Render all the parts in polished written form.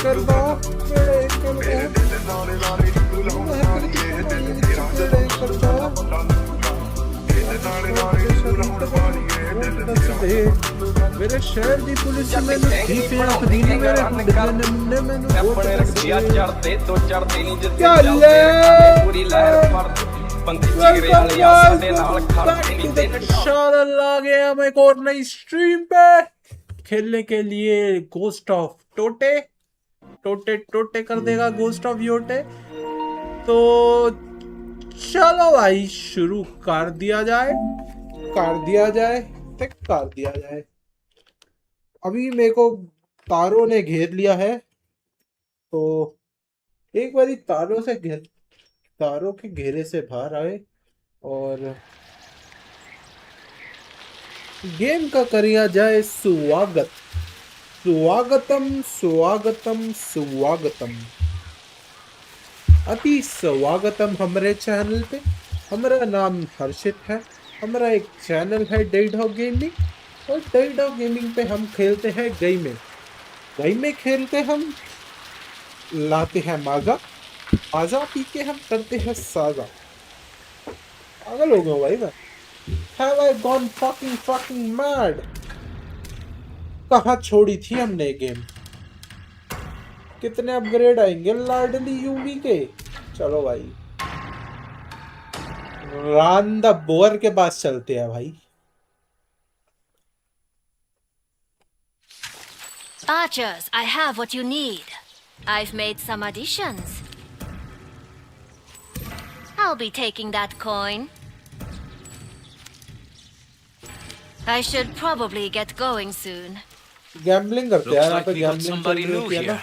करना बेड़े करना बेड़े करना मेरे शहर दी पुलिस मैनू ठीक रखदी नहीं मेरे मुंडे मैनू वोट चढ़ते तो चढ़ते नहीं जिते पूरी लहर पर पंछी चीरे वाले साडे नाल खड़ते नहीं ते इंशाल्लाह आ गया मैं एक और नई स्ट्रीम पे खेलने के लिए गोस्ट ऑफ टोटे टोटे टोटे कर देगा गोस्ट ऑफ योटे। तो चलो भाई शुरू कर दिया जाए कर दिया जाए कर दिया जाए। अभी मेरे को तारों ने घेर लिया है तो एक बारी तारों के घेरे से बाहर आए और गेम का करिया जाए स्वागत। स्वागतम स्वागतम स्वागतम अति स्वागतम हमारे चैनल पे। हमारा नाम हर्षित है। हमारा एक चैनल है डेडहॉक गेमिंग और डेडहॉक गेमिंग पे हम खेलते हैं गेम में खेलते हम लाते हैं माजा पी के हम करते हैं साजा। पागल हो गया भाई मैं। Have I gone fucking mad? कहाँ छोड़ी थी हमने गेम। कितने अपग्रेड आएंगे लाडली यूवी के। चलो भाई रान द बोअर के पास चलते हैं भाई। Archers, I have what you need. I've made some additions. I'll be taking that coin. I should probably get going soon. Gambling करते हैं यहाँ पे। गैम्बलिंग करते हैं ना।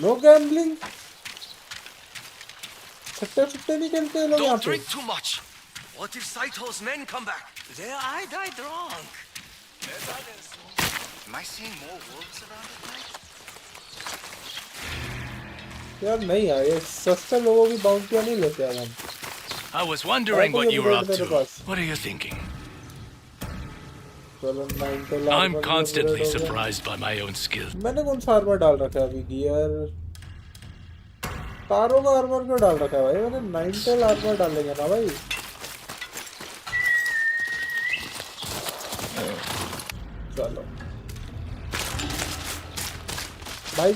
No gambling. सट्टे नहीं खेलते हैं लोग यहाँ पे। Don't drink too much. What if Saito's men come back? There I die drunk. Am I seeing more wolves around at night? यार नहीं यार ये सस्ते लोगों की बाउंटियां नहीं लेते हैं हम। I was wondering what you were up to. What are you thinking? I'm constantly surprised by my own skill. मैंने कौन सा आर्मर डाल रखा है अभी? गियर तारों का आर्मर क्यों डाल रखा है भाई? मैंने 9 आर्मर डालेंगे ना भाई। चलो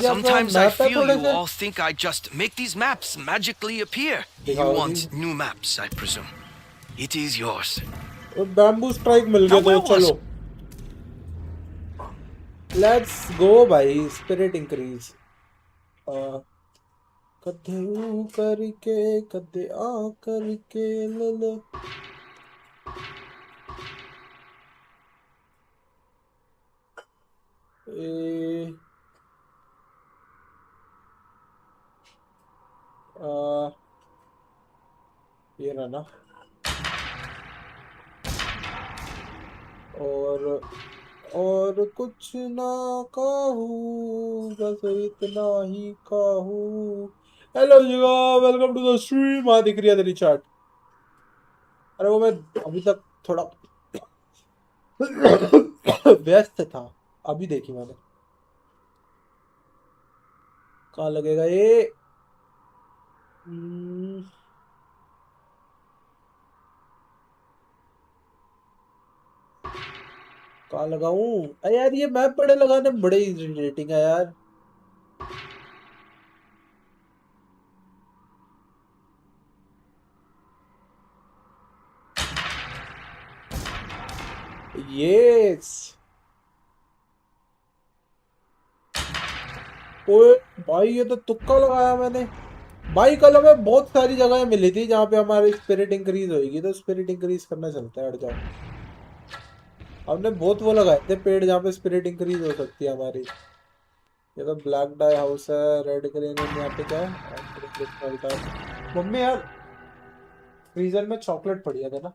Sometimes I feel you all think I just make these maps magically appear. You want new maps, I presume. It is yours. Bamboo strike मिल गया तो चलो लेट्स गो भाई। स्पिरिट इंक्रीज कदे ऊ करके कदे आ करके ले ये रहा ना। और कुछ ना कहूँ बस इतना ही कहूँ। हेलो जीवा वेलकम टू द स्ट्रीम। हाँ दिख रही है तेरी चार्ट। अरे वो मैं अभी तक थोड़ा व्यस्त था अभी देखी मैंने। कहाँ लगेगा ये? कहाँ लगाऊं? अरे यार ये मैप बड़े लगाने बड़े इरिटेटिंग है यार। यस ओए भाई ये तो तुक्का लगाया मैंने भाई। कल हमें बहुत सारी जगह मिली थी जहाँ पे हमारी स्पिरिट इंक्रीज होगी तो स्पिरिट इंक्रीज करना चलता है। हट जाओ। हमने बहुत वो लगाए थे पेड़ जहाँ पे स्पिरिट इंक्रीज हो सकती है हमारी। ये तो ब्लैक डाई हाउस है। रेड ग्रीन यहाँ पे क्या है? मम्मी यार फ्रीजर में चॉकलेट पड़ी है ना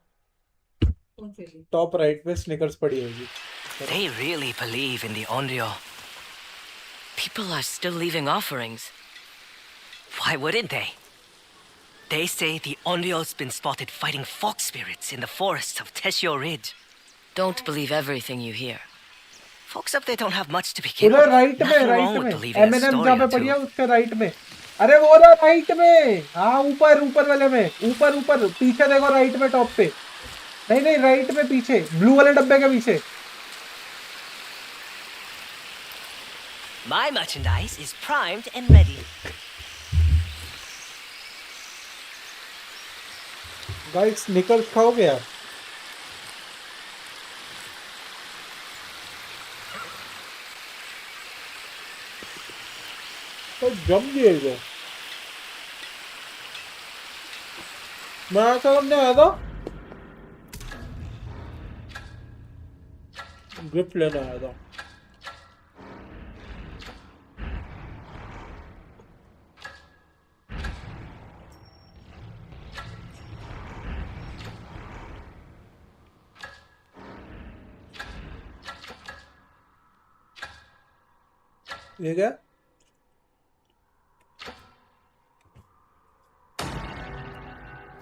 टॉप राइट पे स्निकर्स पड़ी होगी। They really believe in the Onryo. People are still leaving offerings. Why wouldn't they? They say the Onryo's been spotted fighting fox spirits in the forests of Teshio Ridge. Don't believe everything you hear. Folks up there don't have much to begin उधर with. Right में Nothing right wrong with में believing a MNM story जहाँ पे or पड़ी है two. उसके right में अरे वो ना राइट में हाँ ऊपर ऊपर वाले में ऊपर ऊपर पीछे देखो राइट में टॉप पे नहीं नहीं राइट में पीछे ब्लू वाले डब्बे के पीछे My merchandise is primed and ready. Guys snickers खाओगे यार तो जम दिएगा मैं ऐसा करने आया था गिफ्ट लेने आया था ये क्या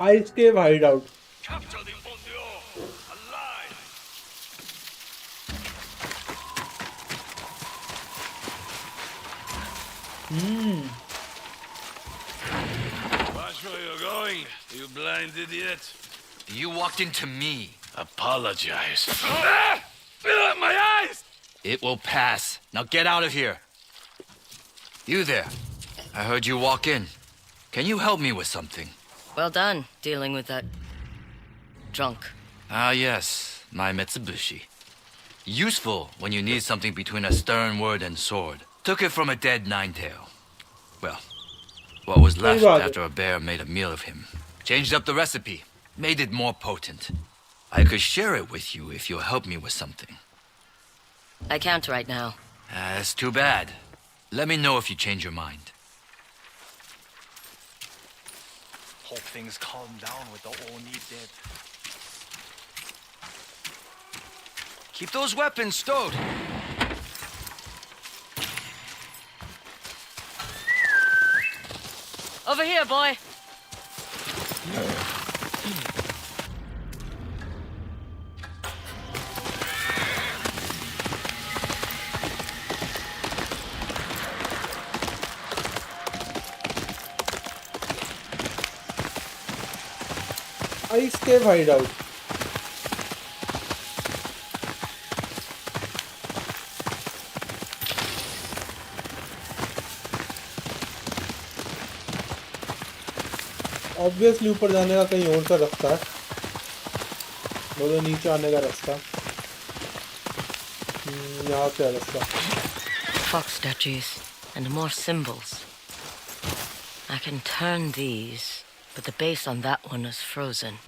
आइस के hide out Capture the Onryo alive. Watch where you're going, you blind idiot. You walked into me. Apologize. My eyes! It will pass. Now get out of here. You there. I heard you walk in. Can you help me with something? Well done, dealing with that drunk. Ah, yes. My Mitsubishi. Useful when you need something between a stern word and sword. Took it from a dead nine-tail. Well, what was left after a bear made a meal of him. Changed up the recipe. Made it more potent. I could share it with you if you'll help me with something. I can't right now. That's too bad. Let me know if you change your mind. Hope things calm down with the Oni dead. Keep those weapons stowed. Over here, boy. Ice के hide out obviously ऊपर जाने का कहीं और सा रास्ता है वो नीचे आने का रास्ता यहाँ से है रास्ता Fox statues and more symbols. I can turn these, but the base on that one is frozen.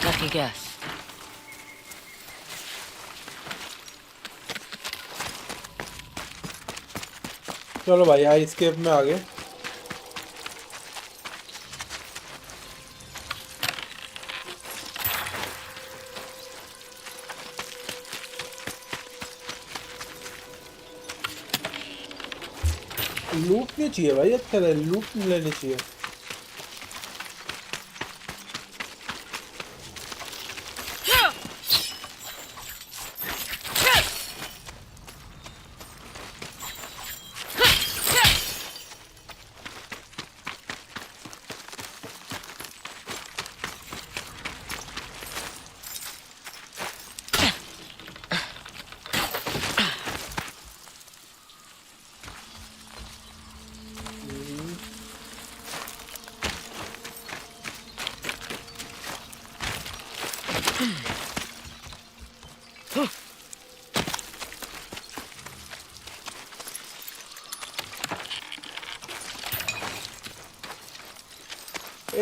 Lucky guess. चलो भाई यहाँ escape में आ गए लूट नहीं चाहिए भाई अच्छा है लूट लेनी चाहिए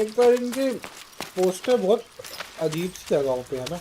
एक बार इनके पोस्टर बहुत अजीब सी जगहों पे है ना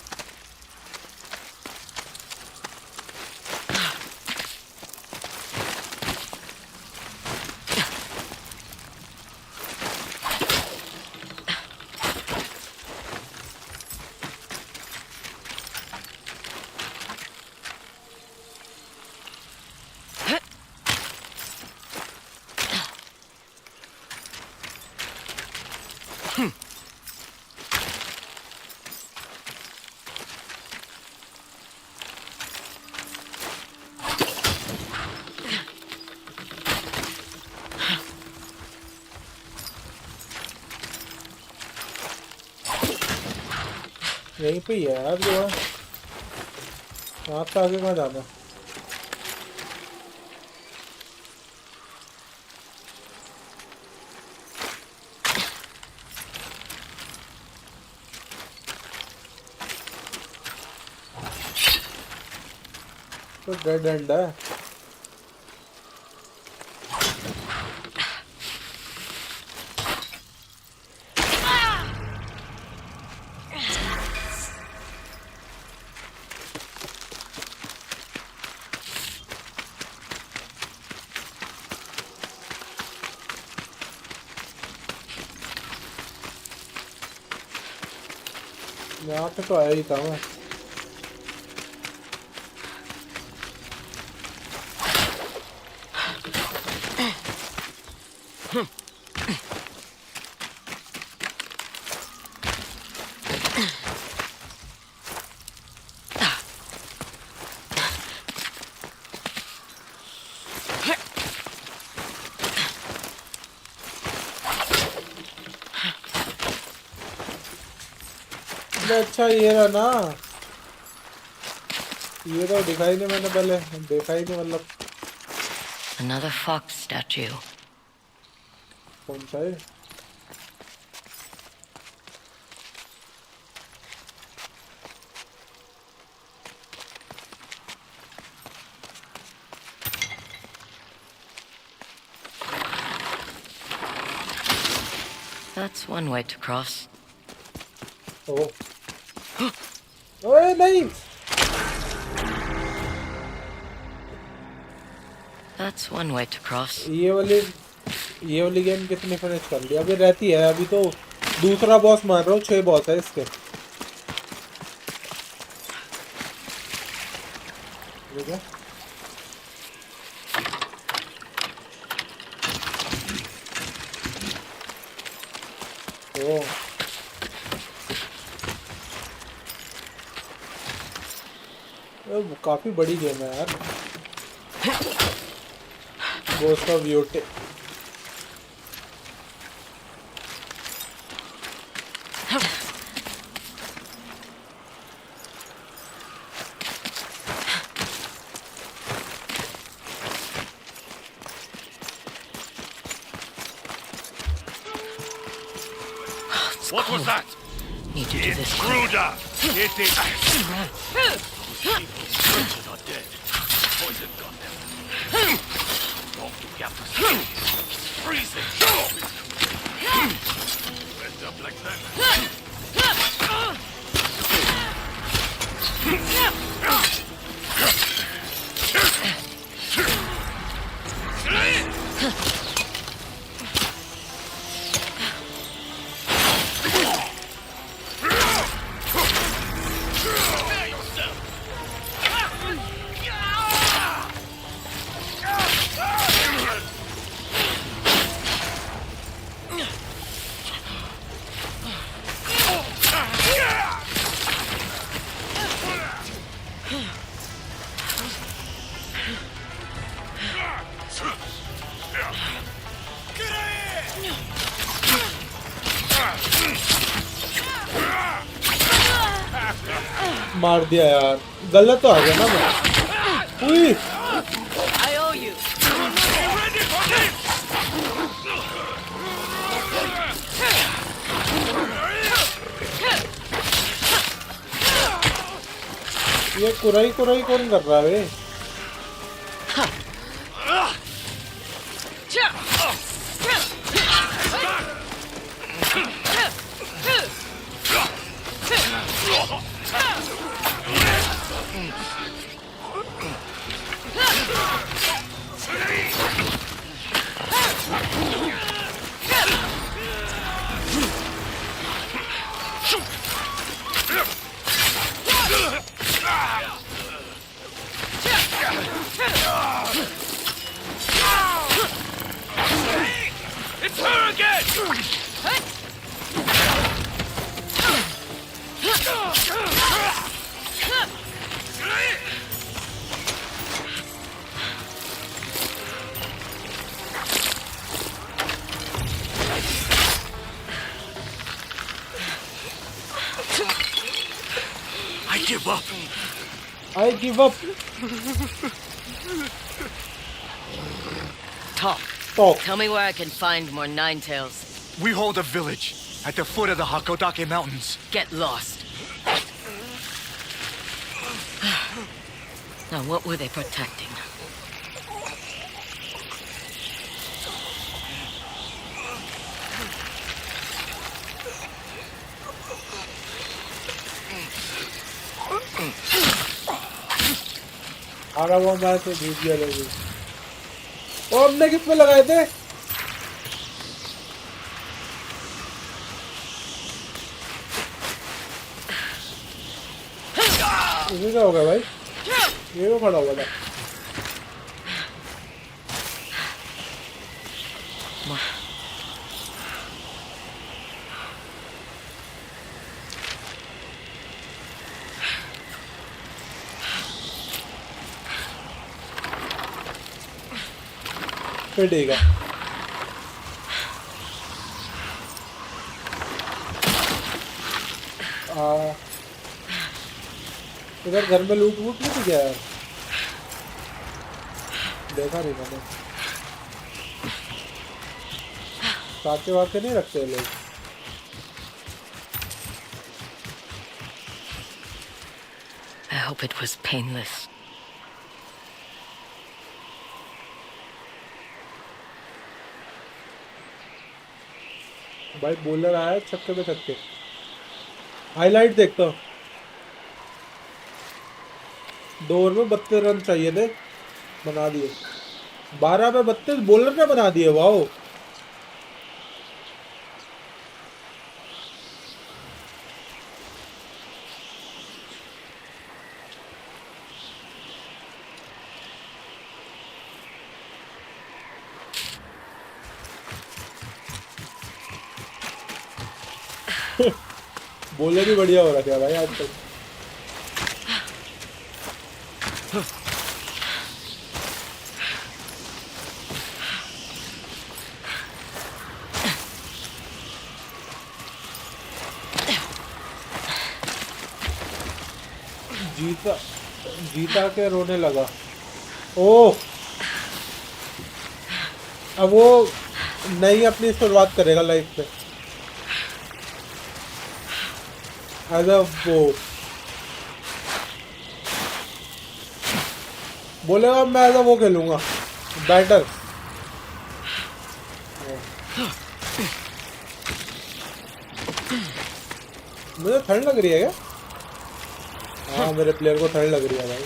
यहीं पे ही है यार जो है। यहाँ से आगे कहाँ जाना है? तो डेड एंड है। यहाँ पे तो आया ही था मैं। अच्छा ये रहा ना, ये तो दिखाई नहीं, मैंने पहले देखा ही नहीं, मतलब Another fox statue. कौन सा है? That's one way to cross. ओ ओए नहीं, That's one way to cross. ये वाली गेम कितनी फिनिश कर ली? अभी रहती है, अभी तो दूसरा बॉस मार रहा हूँ, 6 बॉस है इसके। ठीक है ओ काफी बड़ी गेम है यार, Ghost of Yotei। What was that? Need to do this. Intruder! It is... People are dead. Poison got them. Walk to gap the skin. It's freezing. End up like that. मार दिया यार, गलत तो आ गया ना मैं। उई I owe you. ये कुराई कौन कर रहा है? It's her again! give up. I give up. Talk. Talk. Tell me where I can find more Ninetails. We hold a village at the foot of the Hakodake Mountains. Get lost. Now, what were they protecting? आ रहा हुआ मैं तो भूल गया लगी। और हमने किस पे लगाए थे? इसे क्या हो गया भाई? ये तो खड़ा हुआ था। फिर ठीक है। इधर घर में लूट वूट नहीं किया यार, देखा नहीं मैंने। साके वाके नहीं रखते लोग। I hope it was painless. भाई बॉलर आया छक्के पे छक्के। हाईलाइट देखता हूँ। 2 ओवर में 32 रन चाहिए थे, बना दिए। 12 पे 32 बॉलर ने बना दिए। वाओ। बॉलर भी बढ़िया हो रहा है भाई आजकल। जीता जीता के रोने लगा। ओह, अब वो नई अपनी शुरुआत करेगा लाइफ पे। वो बोलेगा मैं ऐसा वो खेलूंगा बैटर। मुझे ठंड लग रही है क्या? हाँ, मेरे प्लेयर को ठंड लग रही है भाई।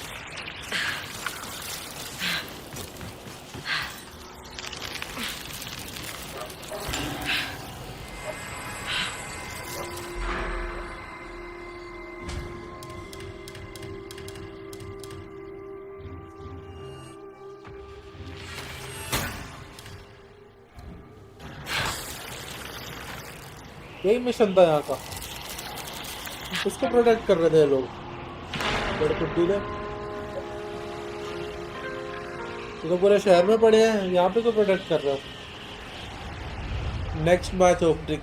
यही मिशन था यहाँ का। उसको प्रोटेक्ट कर रहे थे लोग। बड़े कुट्टी थे तो पूरे शहर में पड़े हैं, यहाँ पे तो प्रोटेक्ट कर रहे हो। नेक्स्ट मैच ओपनिंग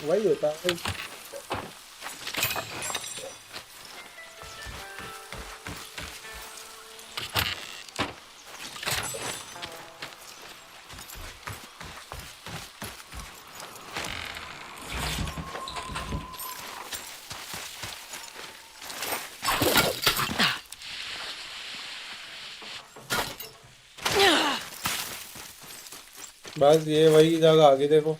वही होता है। बस ये वही जगह आगे देखो।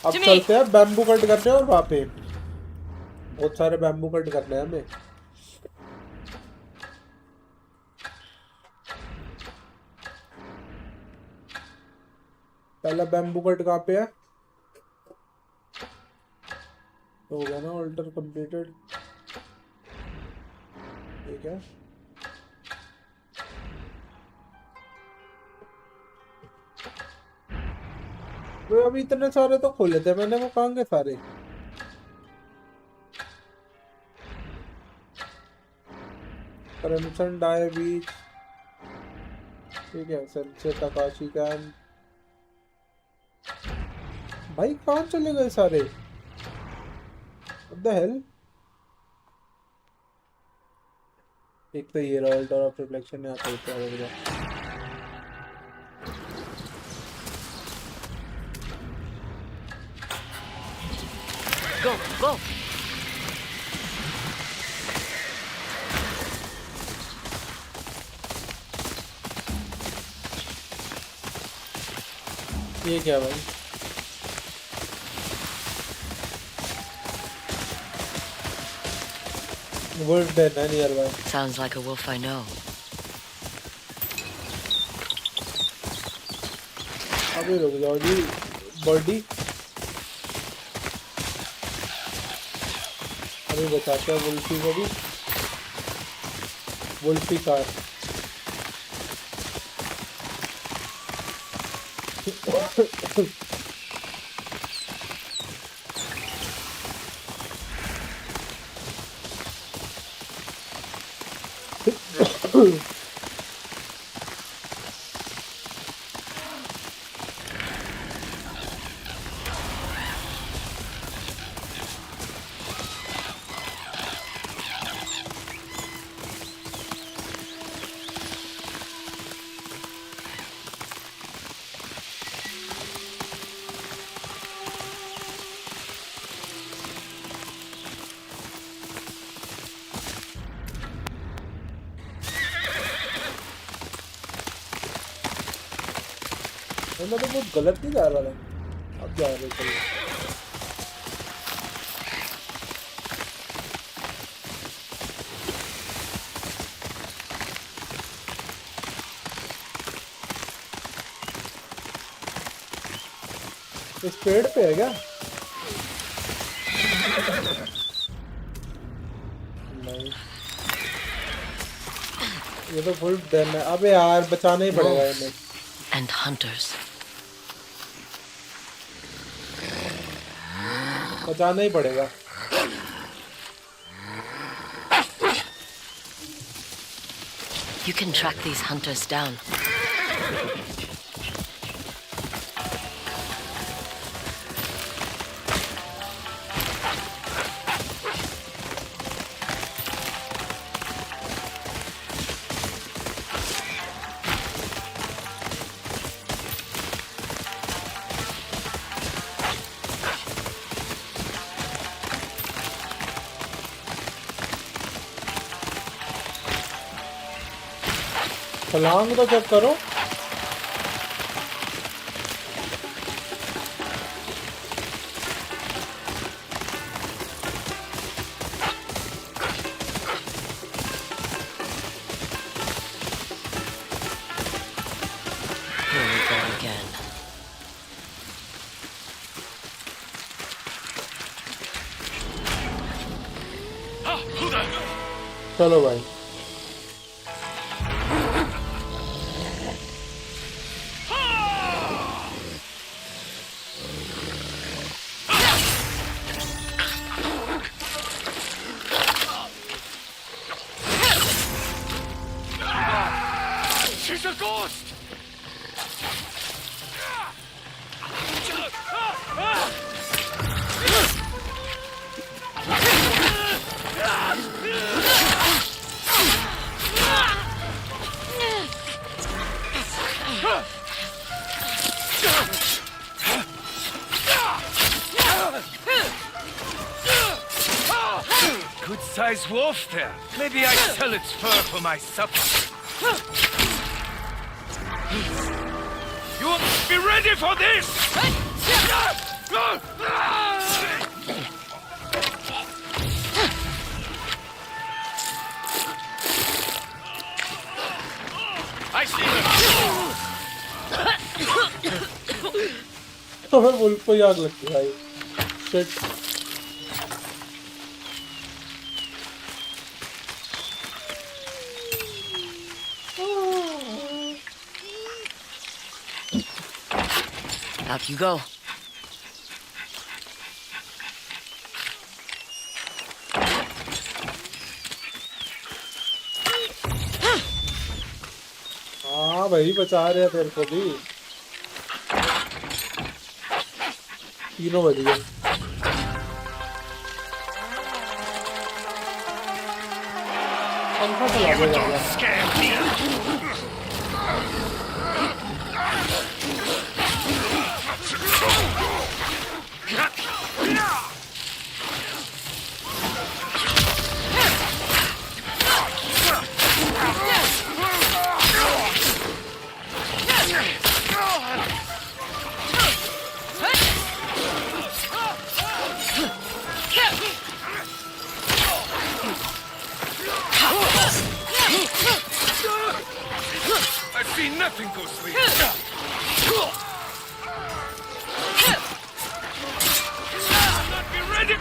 अब चलते हैं बैम्बू कट करने और वहाँ पे बहुत सारे बैम्बू कट करने हैं हमें। पहला बैम्बू कट कहाँ पे है? तो हो गया ना, ऑल्टर कंप्लीटेड। ठीक है, तो अभी इतने सारे तो खोले थे मैंने, वो कहाँ गए सारे? करमसन डाय बीच, ठीक है संचे तकाशी कैम। भाई कहाँ चले गए सारे? What the hell? एक तो ये रॉयल डॉर ऑफ रिफ्लेक्शन यहाँ पे क्या हो गया? Go, go. ये क्या भाई? Wolf den है nearby. Sounds like a wolf I know. अभी रुक जाओ जी बॉडी। अभी बचाते हैं वुल्फी को भी। Wolfi car. मैं तो बहुत गलत नहीं जा रहा था। अब जा रहे चलो। इस पेड़ पे है क्या? नहीं ये तो फुल डन है। अबे यार बचाना ही पड़ेगा इन्हें। And hunters. बचाना ही पड़ेगा। You can track these hunters down. छलांग तो चेक करो। Here we go again. चलो भाई She's a ghost! Good-sized wolf there. Maybe I sell its fur for my supper. You be ready for this! I see them! हमें wolf को याद लगती है भाई। Shit Out you go. हाँ हाँ भाई बचा रहे हैं तेरे को भी। 3 बज गए। पंखा चला दे जाएगा। I see nothing, Ghostly. Not be ready.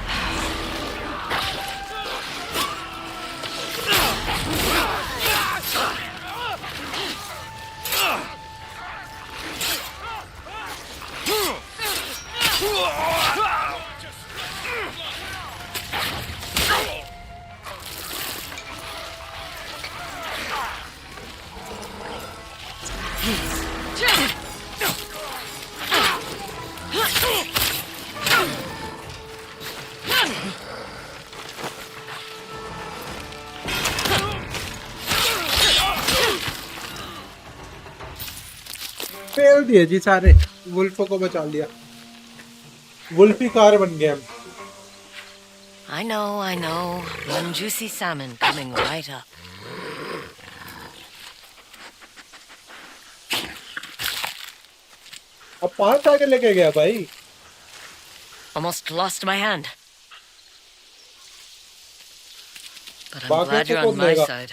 Fail दिए जी सारे। वुल्फों को बचा लिया। वुल्फी कार बन गए हम। I know. One juicy salmon coming right up. अब 5 आगे लेके गया भाई। Almost lost my hand. But I'm बाकी glad तो you're कौन on my देगा? side.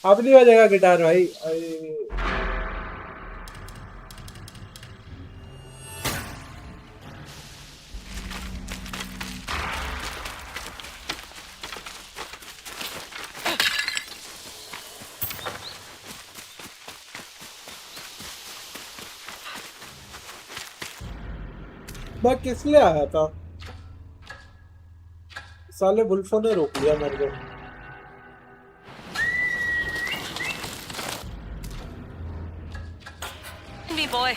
अब नहीं बजेगा गिटार भाई। अरे मैं किस लिए आया था? साले वुल्फों ने रोक लिया मेरे को। Me boy.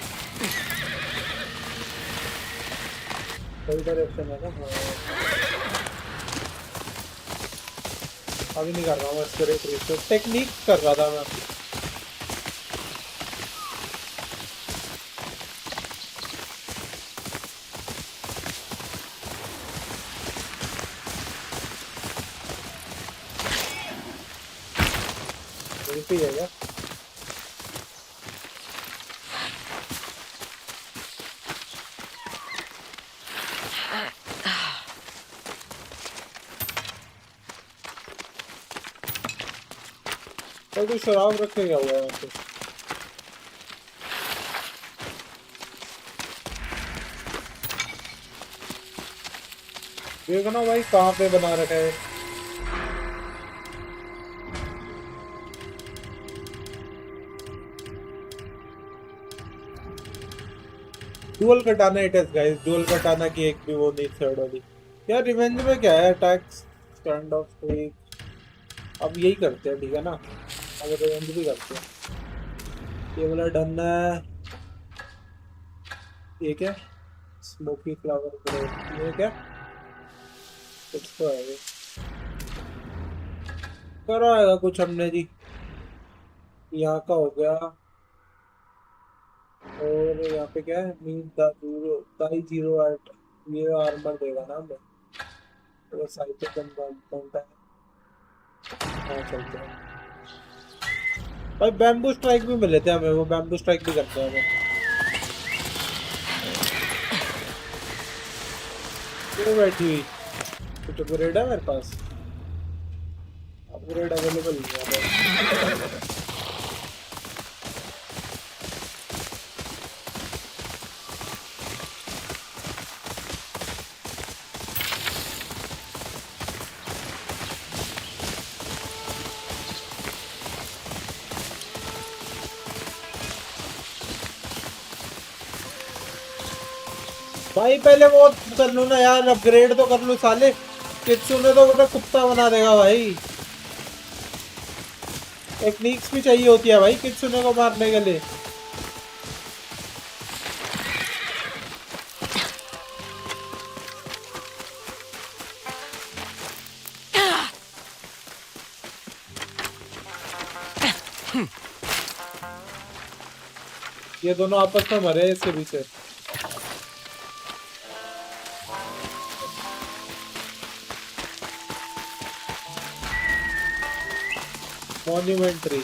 सही डायरेक्शन है ना। हाँ। अभी नहीं कर रहा हूँ इसके टेक्निक कर रहा था मैं। वुल्फी है क्या? कोई शराब रखे क्या हुआ है यहाँ पे? देखना भाई कहाँ पे बना रखा है। डुअल कटाना इट इज गाइस। डुअल कटाना की एक भी वो नहीं थर्ड वाली। यार रिवेंज में क्या है? Attack stand of streak. अब यही करते हैं ठीक है ना। अब रिवेंज भी करते हैं। ये वाला डन है। ये क्या? Smoky flower bread. ये क्या? कुछ तो है ये। कराएगा कुछ हमने जी। यहाँ का हो गया। और यहाँ पे क्या है? दाई 08। ये आर्मर देगा ना हमें। तो साइड पे कौन है? हाँ चलते हैं भाई। बैम्बू स्ट्राइक भी मिले थे हमें। वो बैम्बू स्ट्राइक भी करते हैं हमें। क्यों बैठी हुई? कुछ अपग्रेड है मेरे पास? अपग्रेड अवेलेबल नहीं है। भाई पहले वो कर लूँ ना यार। अपग्रेड तो कर लूँ साले। कित्सुने तो बेटा कुत्ता बना देगा भाई। टेक्निक्स भी चाहिए होती है भाई कित्सुने को मारने के लिए। ये दोनों आपस में मरे हैं इसके पीछे। मॉन्यूमेंट्री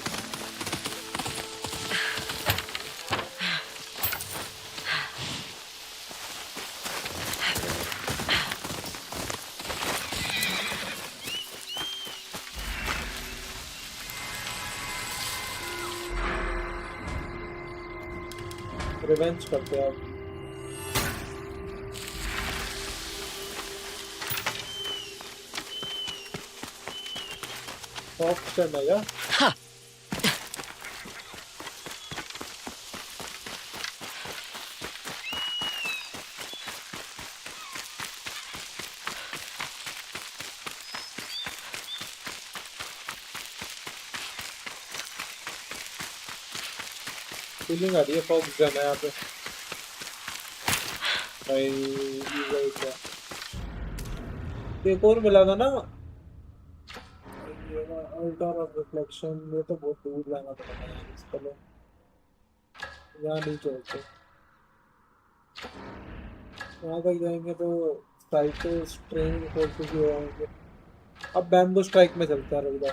रिवेंज करते हैं अब। ऑप्शन है क्या? फीलिंग आ रही है फॉक्स गन है यहाँ पे भाई। क्या एक और मिला था ना अल्टर ऑफ रिफ्लेक्शन, ये तो बहुत दूर जाना पड़ेगा यार इसके लिए, यहाँ नहीं चलते। वहाँ तक जाएंगे तो साइको स्ट्रेन फोर्सेस भी होंगे। अब बैम्बू स्ट्राइक में चलता है रुक जा।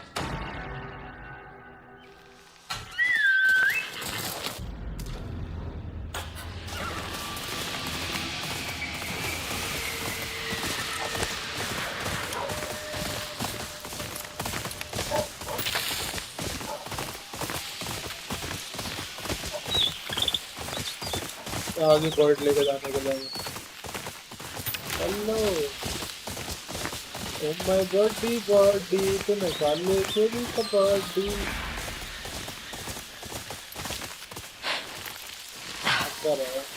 आगे बर्ड लेके जाने के लिए। Hello oh my body body तूने काले खेली कबड्डी। क्या रहा है?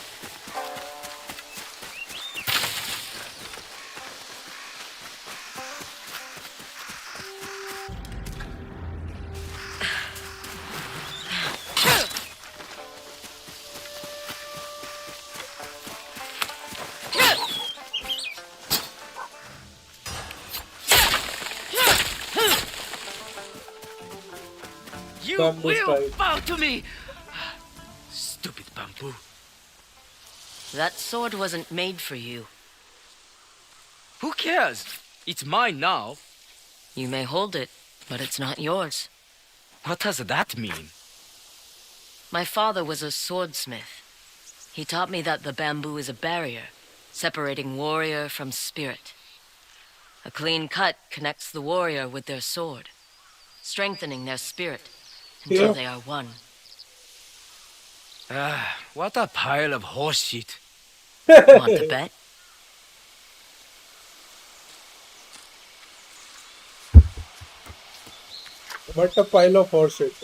You Bamboo will strike. bow to me! Stupid bamboo. That sword wasn't made for you. Who cares? It's mine now. You may hold it, but it's not yours. What does that mean? My father was a swordsmith. He taught me that the bamboo is a barrier, separating warrior from spirit. A clean cut connects the warrior with their sword, strengthening their spirit until they are one. What a pile of horse shit. Want to bet? What a pile of horse shit.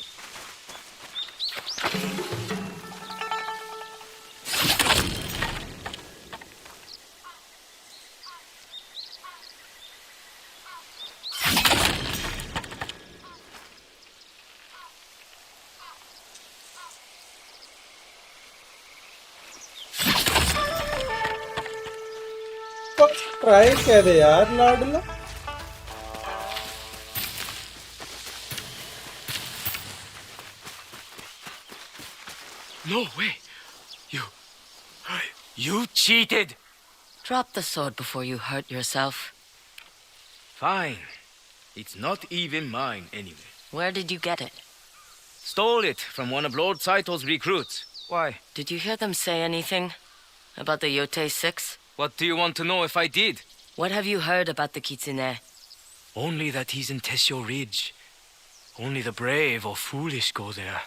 Try कह दे यार लाडला। No way. You cheated. Drop the sword before you hurt yourself. Fine. It's not even mine anyway. Where did you get it? Stole it from one of Lord Saito's recruits. Why? Did you hear them say anything about the Yotei 6? What do you want to know if I did? What have you heard about the Kitsune? Only that he's in Tessio Ridge. Only the brave or foolish go there.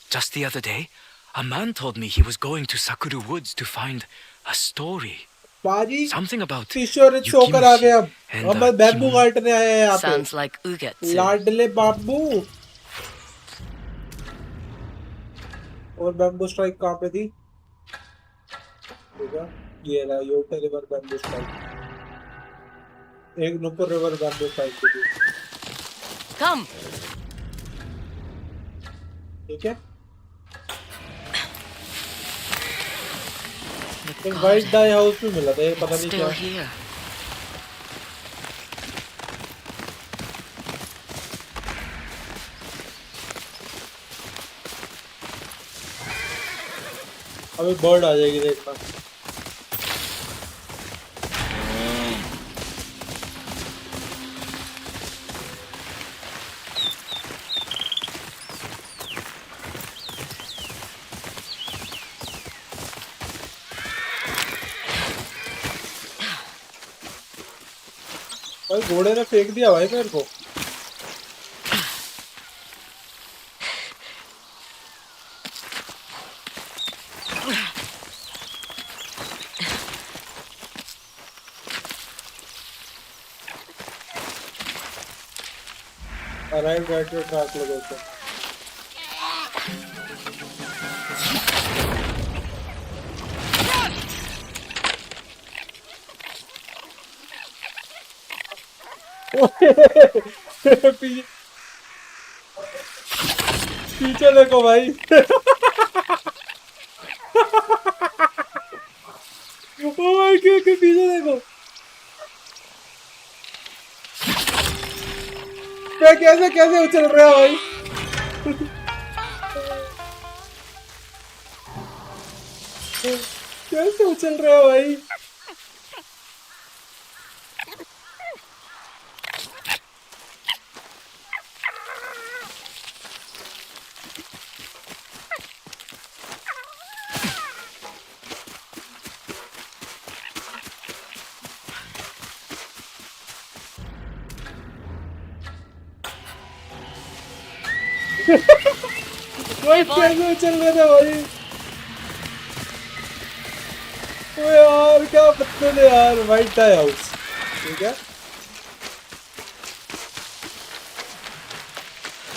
Just the other day, a man told me he was going to Sakura Woods to find a story. बाजी Something about Ishwar shocker आ गए अब and हम bamboo काटने आए हैं यहाँ पे। Sounds like Ugetsu. लाडले बाबू। और बैम्बू स्ट्राइक कहाँ पे थी? देखा ये रहा योटे रिवर बैम्बू स्ट्राइक। एक नुपुर रिवर बैम्बू स्ट्राइक थी। Come! ठीक है The एक वाइट god, डाई हाउस में मिला था ये पता it's नहीं still क्या here. अबे बर्ड आ जाएगी देखना भाई घोड़े ने फेंक दिया भाई मेरे को अराइव राइट पे ट्रैक लगाते हैं पीछे पीछे देखो भाई ओए के पीछे देखो मैं कैसे कैसे उछल रहा भाई कैसे उछल रहा भाई भाई कैसे उछल रहा था भाई ओ यार क्या बच्चे ने यार वाइट डाई हाउस ठीक है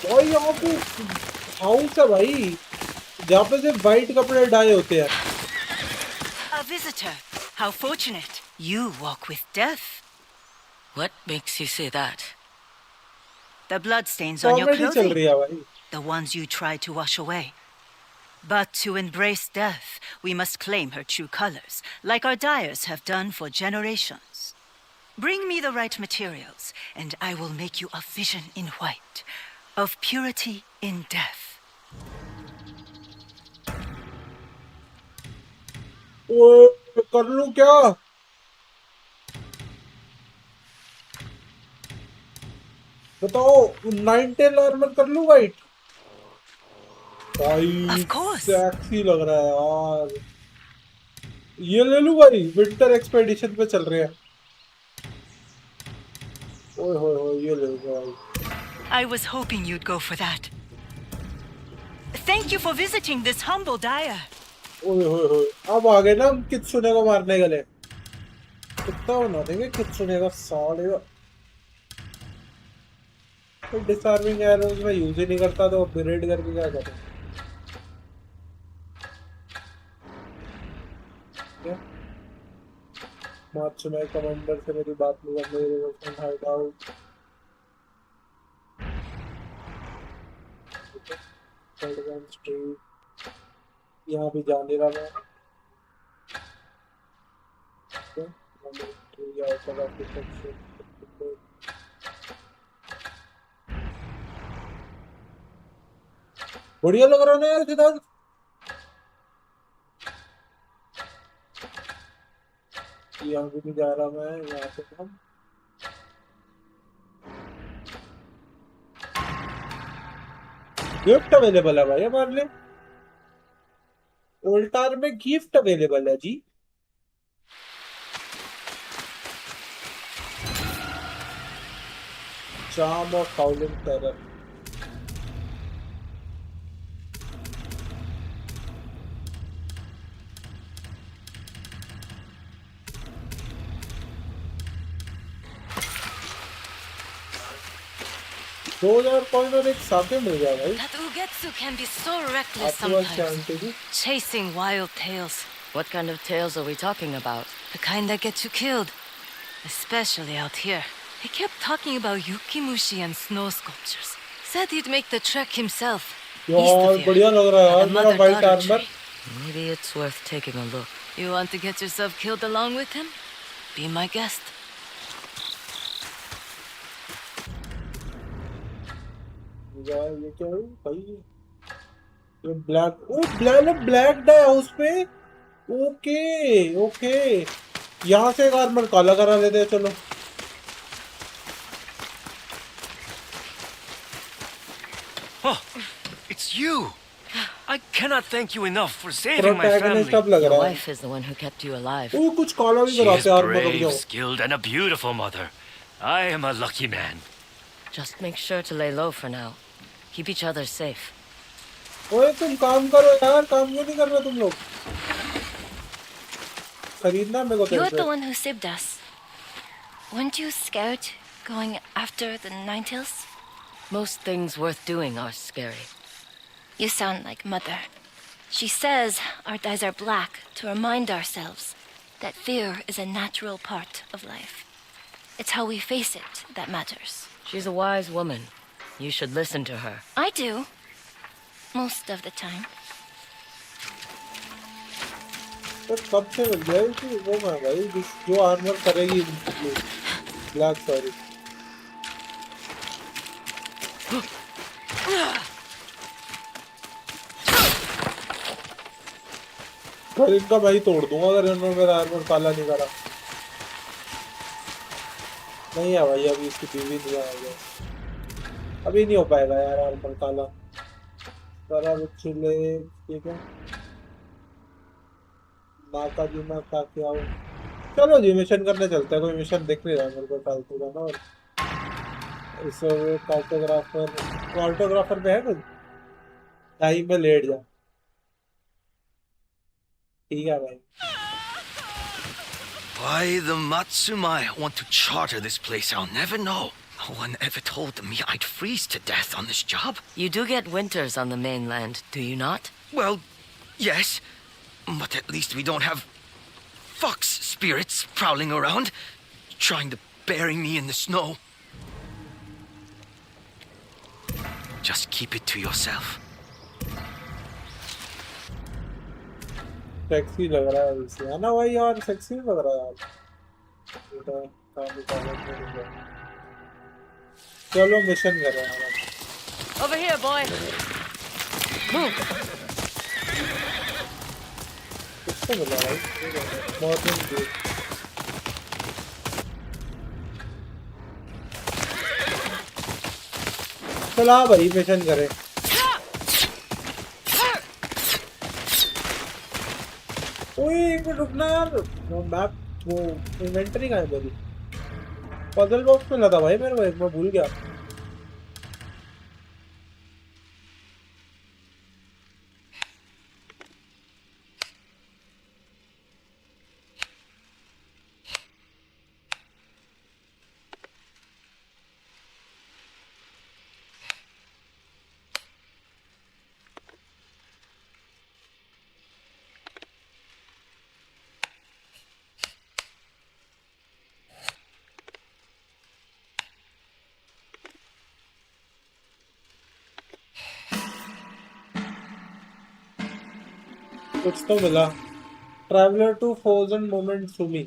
भाई यहाँ पे हाउस है भाई जहाँ पे सिर्फ वाइट कपड़े डाई होते हैं A visitor. How fortunate. You walk with death. What makes you say that? The bloodstains on your comedy चल clothing. रही है भाई The ones you tried to wash away. But to embrace death, we must claim her true colors, like our dyers have done for generations. Bring me the right materials, and I will make you a vision in white, of purity in death. ओए कर लूं क्या बताओ 910 armour कर लूं white भाई Of course. Sexy लग रहा है यार ये ले लूं भाई विंटर एक्सपेडिशन पे चल रहे हैं ओए होए होए ये ले लूं भाई I was hoping you'd go for that. Thank you for visiting this humble dyer. ओए होए होए अब आ गए ना हम कित्सुने को मारने के लिए कितना बना देंगे कित्सुने का साले का डिसआर्मिंग एरोज में यूज ही नहीं करता तो अपग्रेड करके क्या करें क्या मात्सुने कमांडर से मेरी बात नहीं करने दे रहे हाइड आउट स्ट्रीट यहाँ भी जा नहीं रहा मैं बढ़िया लग रहा है ना यार सिद्धार्थ यहाँ भी नहीं जा रहा मैं यहाँ पे हम गिफ्ट अवेलेबल है भाई हमारे लिए ओल्टार में गिफ्ट अवेलेबल है जी चार्म ऑफ हाउलिंग टेरर दो 2000 कॉइन और एक साथ मिल गया भाई That Ugetsu can be so reckless आपके पास क्या sometimes. Aunty ji Chasing wild tales. What kind of tales are we talking about? The kind that get you killed. Especially out here. He kept talking about yukimushi and snow sculptures. Said he'd make the trek himself. यार बढ़िया लग रहा है यार मेरा white armour. Maybe it's worth taking a look. You want to get yourself killed along with him? Be my guest. यार ये क्या है भाई? ये ब्लैक, ओ ब्लैक डाई हाउस पे. ओके ओके, यहाँ से एक आर्मर काला करा लेते हैं. चलो Oh, it's you! I cannot thank you enough for saving my protagonist अब family. लग Your रहा है. wife is the one who kept you alive. ओ कुछ काला भी She कराते is हैं आर्मर. रुक brave, जाओ. skilled, and a beautiful mother. I am a lucky man. Just make sure to lay low for now. Keep each other safe. ओए तुम काम करो यार, काम क्यों नहीं कर रहे तुम लोग? खरीदना मेरे को तेरे You're से. the one who saved us. Weren't you scared going after the Ninetales? Most things worth doing are scary. You sound like Mother. She says our eyes are black to remind ourselves that fear is a natural part of life. It's how we face it that matters. She's a wise woman. You should listen to her. I do. Most of the time. तो कब से मिल गया कि वो मैं भाई जो armour करेगी ब्लैक सॉरी. पर इनका भाई तोड़ दूंगा अगर इन्होंने मेरा आर्मर काला नहीं करा. नहीं है भाई, अभी इसकी बीवी नहीं आएगा. अभी नहीं हो पाएगा यार आर्मर काला. सारा चूल्हे ठीक है. नाका जी मैं क्या क्या हो. चलो जी मिशन करने चलते हैं. कोई मिशन दिख नहीं रहा मेरे को फालतू का ना. और इस कार्टोग्राफर पे है कुछ टाइम में लेट जा. ठीक है भाई. Why the Matsumai want to charter this place, I'll never know. No one ever told me I'd freeze to death on this job. You do get winters on the mainland, do you not? Well, yes, but at least we don't have fox spirits prowling around, trying to bury me in the snow. Just keep it to yourself. Sexy लग रहा है इसे, है ना भाई यार? Sexy लग रहा है यार. बेटा काम कर. चलो मिशन कर रहे हैं. Over here, boy. Move. किसको मिला भाई? Morning due. चला भाई मिशन करें. ओए एक मिनट रुकना यार. वो मैप वो इन्वेंटरी कहाँ है मेरी? पजल बॉक्स में लगा भाई मेरे को, एक मैं भूल गया. कुछ तो मिला. ट्रैवलर टू फ्रोजन मोमेंट सुमी.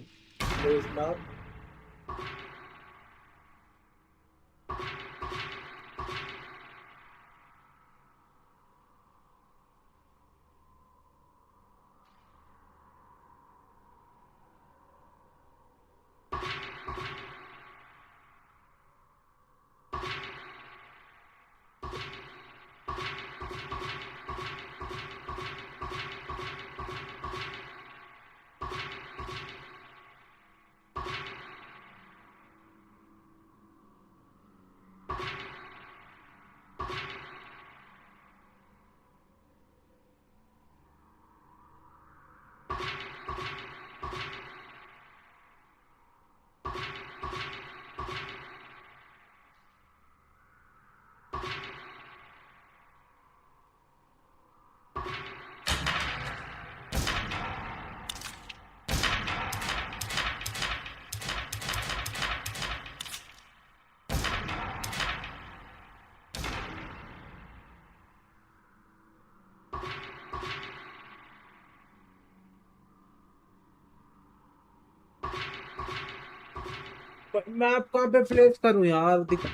मैप कहाँ पे प्लेस करूँ यार, दिक्कत।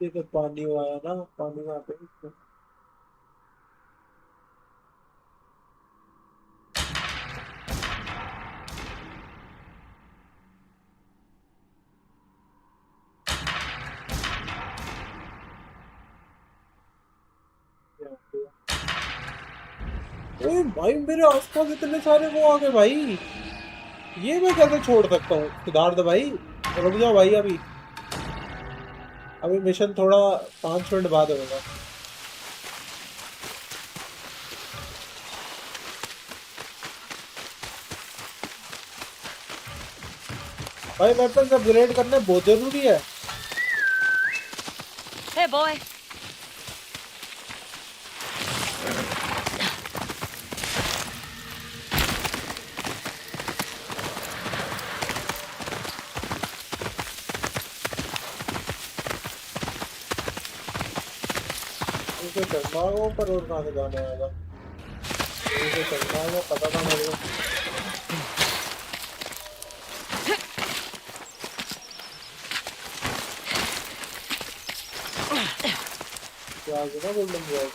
देखो पानी आया ना, पानी वहाँ पे। ओए भाई मेरे आसपास इतने सारे वो आ गए भाई, ये मैं कैसे छोड़ सकता हूँ? सिद्धार्थ भाई रुक जाओ भाई, अभी अभी मिशन थोड़ा 5 मिनट बाद होगा। भाई वेपन अपग्रेड करना बहुत जरूरी है। Hey, boy. इसे चढ़ना होगा ऊपर, और कहाँ से जाने आएगा? इसे चढ़ना होगा, पता था मेरे को। क्या आ गया ना गोल्डन बॉल?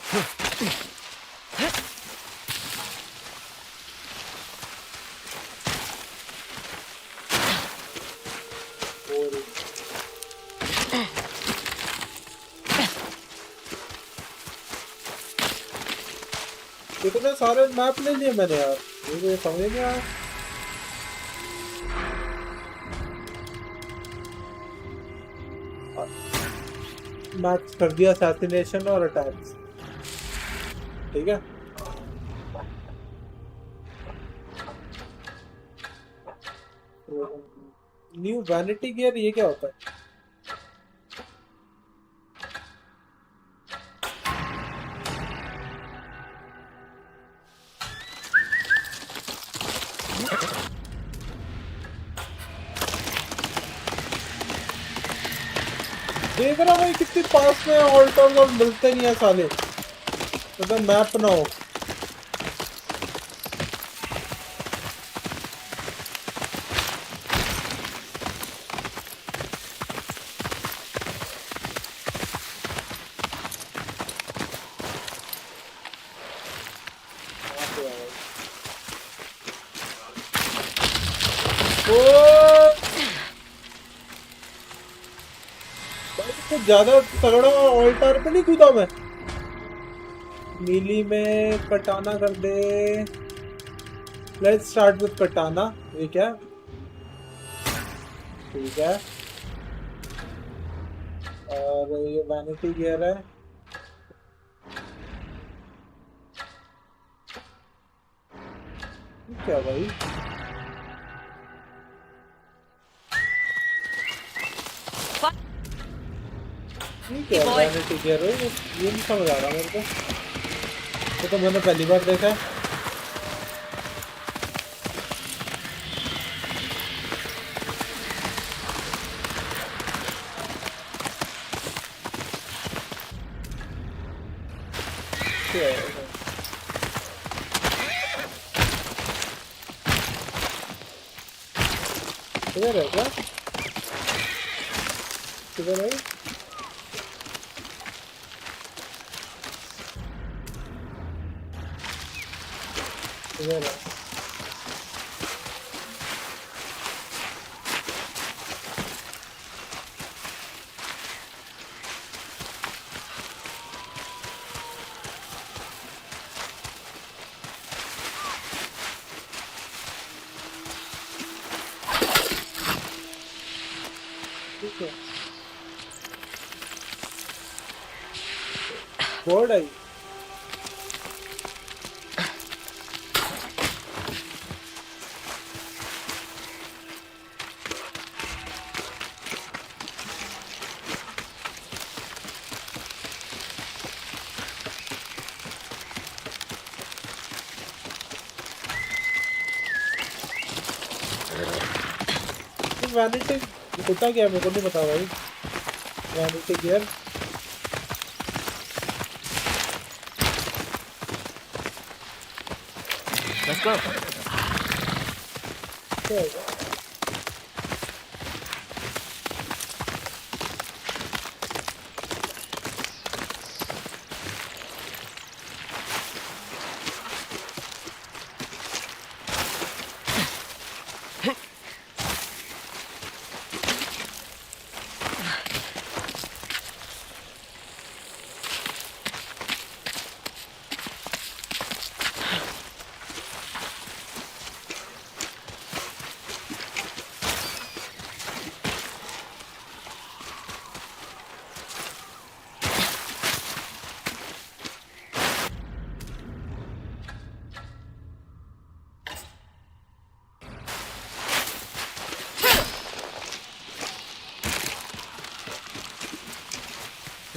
इतने सारे मैप ले लिए मैंने यार, मुझे समझ नहीं आया। मैच कर दिया असैसिनेशन और अटैक्स, ठीक है। न्यू वैनिटी गियर, ये क्या होता है? देख रहा भाई कितनी पास में ऑल्टर्स और मिलते नहीं है साले, मतलब मैप ना हो। तो ज्यादा तगड़ा ऑल्टर पे नहीं कूदा मैं। नीली में कटाना कर दे। लेट्स स्टार्ट विद कटाना। ये क्या? ठीक है। और ये वैनिटी गियर है। क्या भाई? ठीक है, वैनिटी गियर है ये नहीं समझ आ रहा मेरे को। तो मैंने पहली बार देखा है। किधर है क्या? किधर है? किधर है? बोर्ड आई। वैनिटी होता क्या मेरे को नहीं पता भाई वैनिटी गियर Let's go. क्या है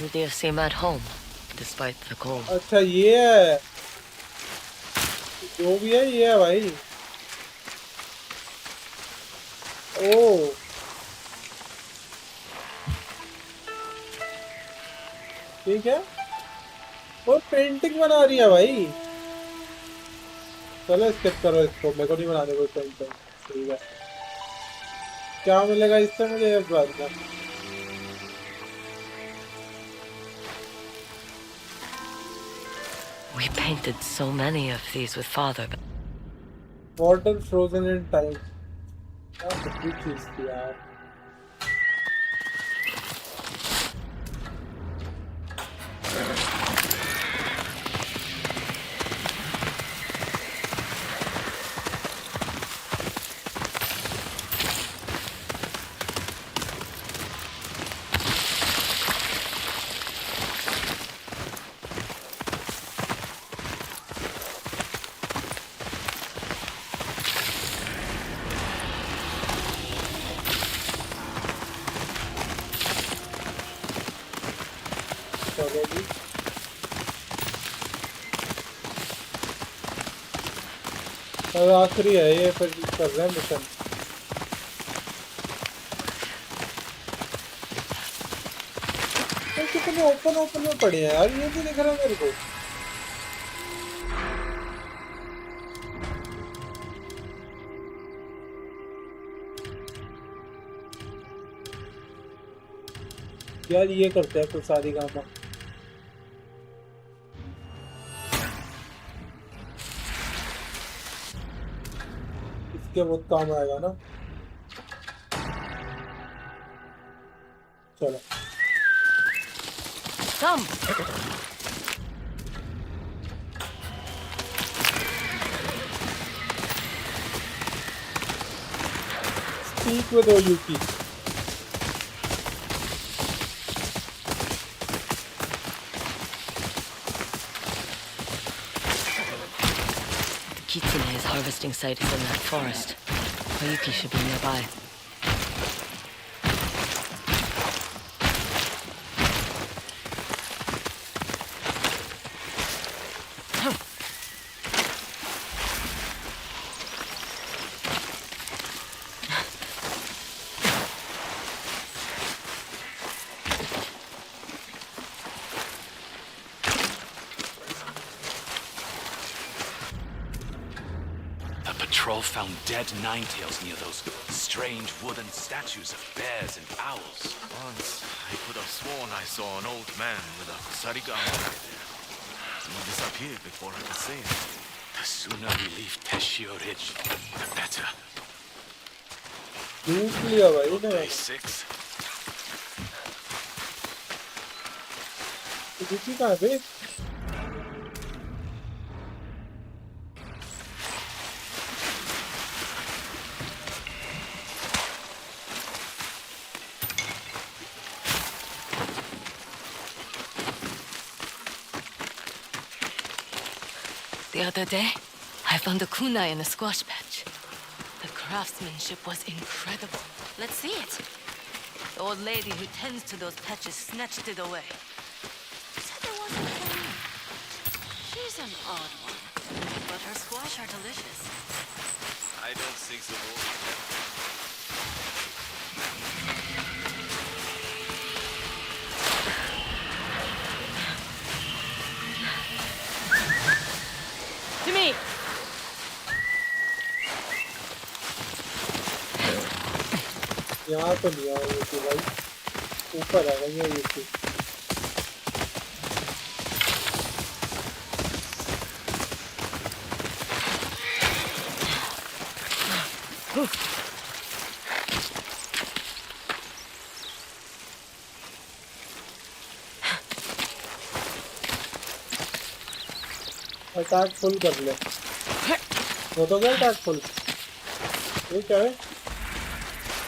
You dear seem at home, despite the cold. अच्छा ये है जो भी है ये है भाई ओ ठीक है और पेंटिंग बना रही है भाई चलो स्किप करो इसको मेरे को नहीं बनाने कोई पेंटिंग ठीक है क्या मिलेगा इससे मुझे एक बात का We painted so many of these with father, but water frozen in time क्या कुछ चीज थी यार आखिरी है ये फिर कर रहे हैं मिशन कितने ओपन में पड़े हैं यार ये भी दिख रहा है मेरे को यार ये करते हैं कुछ सारी काम के बहुत काम आएगा ना चलो come. Speak with Oyuki. Kitsune's harvesting site is in that forest. Oyuki should be nearby. Found dead ninetails near those strange wooden statues of bears and owls. Once, I could have sworn I saw an old man with a sarigama there. He disappeared before I could say it. The sooner we leave Teshio Ridge, the better. Day 6. Yuki कहाँ पे? The other day, I found a kunai in a squash patch. The craftsmanship was incredible. Let's see it. The old lady who tends to those patches snatched it away. Said there wasn't one. She's an odd one, but her squash are delicious. I don't think so. यहाँ तो नहीं आया यूकी भाई, ऊपर आ गई है यूकी। Attack full कर ले, वो तो गया अटैक फुल। ये क्या है?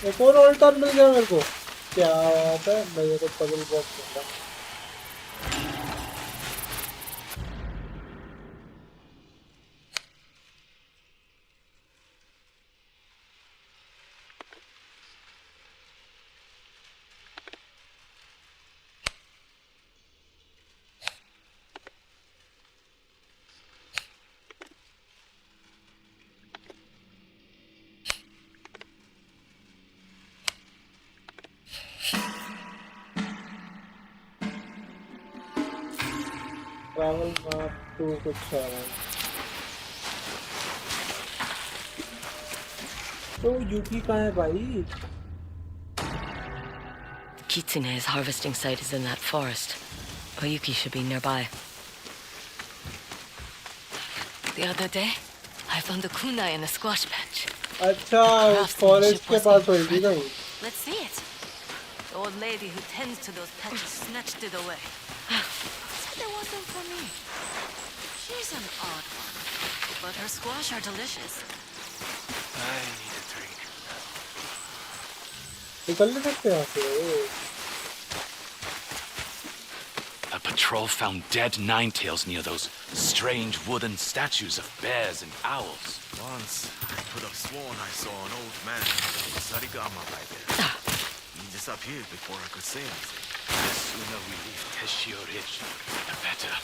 एक और ऑल्टर मिल गया मेरे को, क्या बात है। मैं तो पजल बॉक्स कर रहा। ट्रैवल मैप टू कुछ है तो यूकी कहाँ है भाई? Kitsune's harvesting site is in that forest. Oyuki should be nearby. The other day, I found a kunai in a squash patch. अच्छा, उस फॉरेस्ट के पास होगी ना वो। Let's see it. The old lady who tends to those patches snatched it away. Said it wasn't for me. She's an odd one, but her squash are delicious. I need a drink. निकल नहीं सकते यहाँ से। A patrol found dead ninetails near those strange wooden statues of bears and owls. Once, I could have sworn I saw an old man with a sarigama by there. He disappeared before I could say anything. The sooner we leave Teshio Ridge, the better.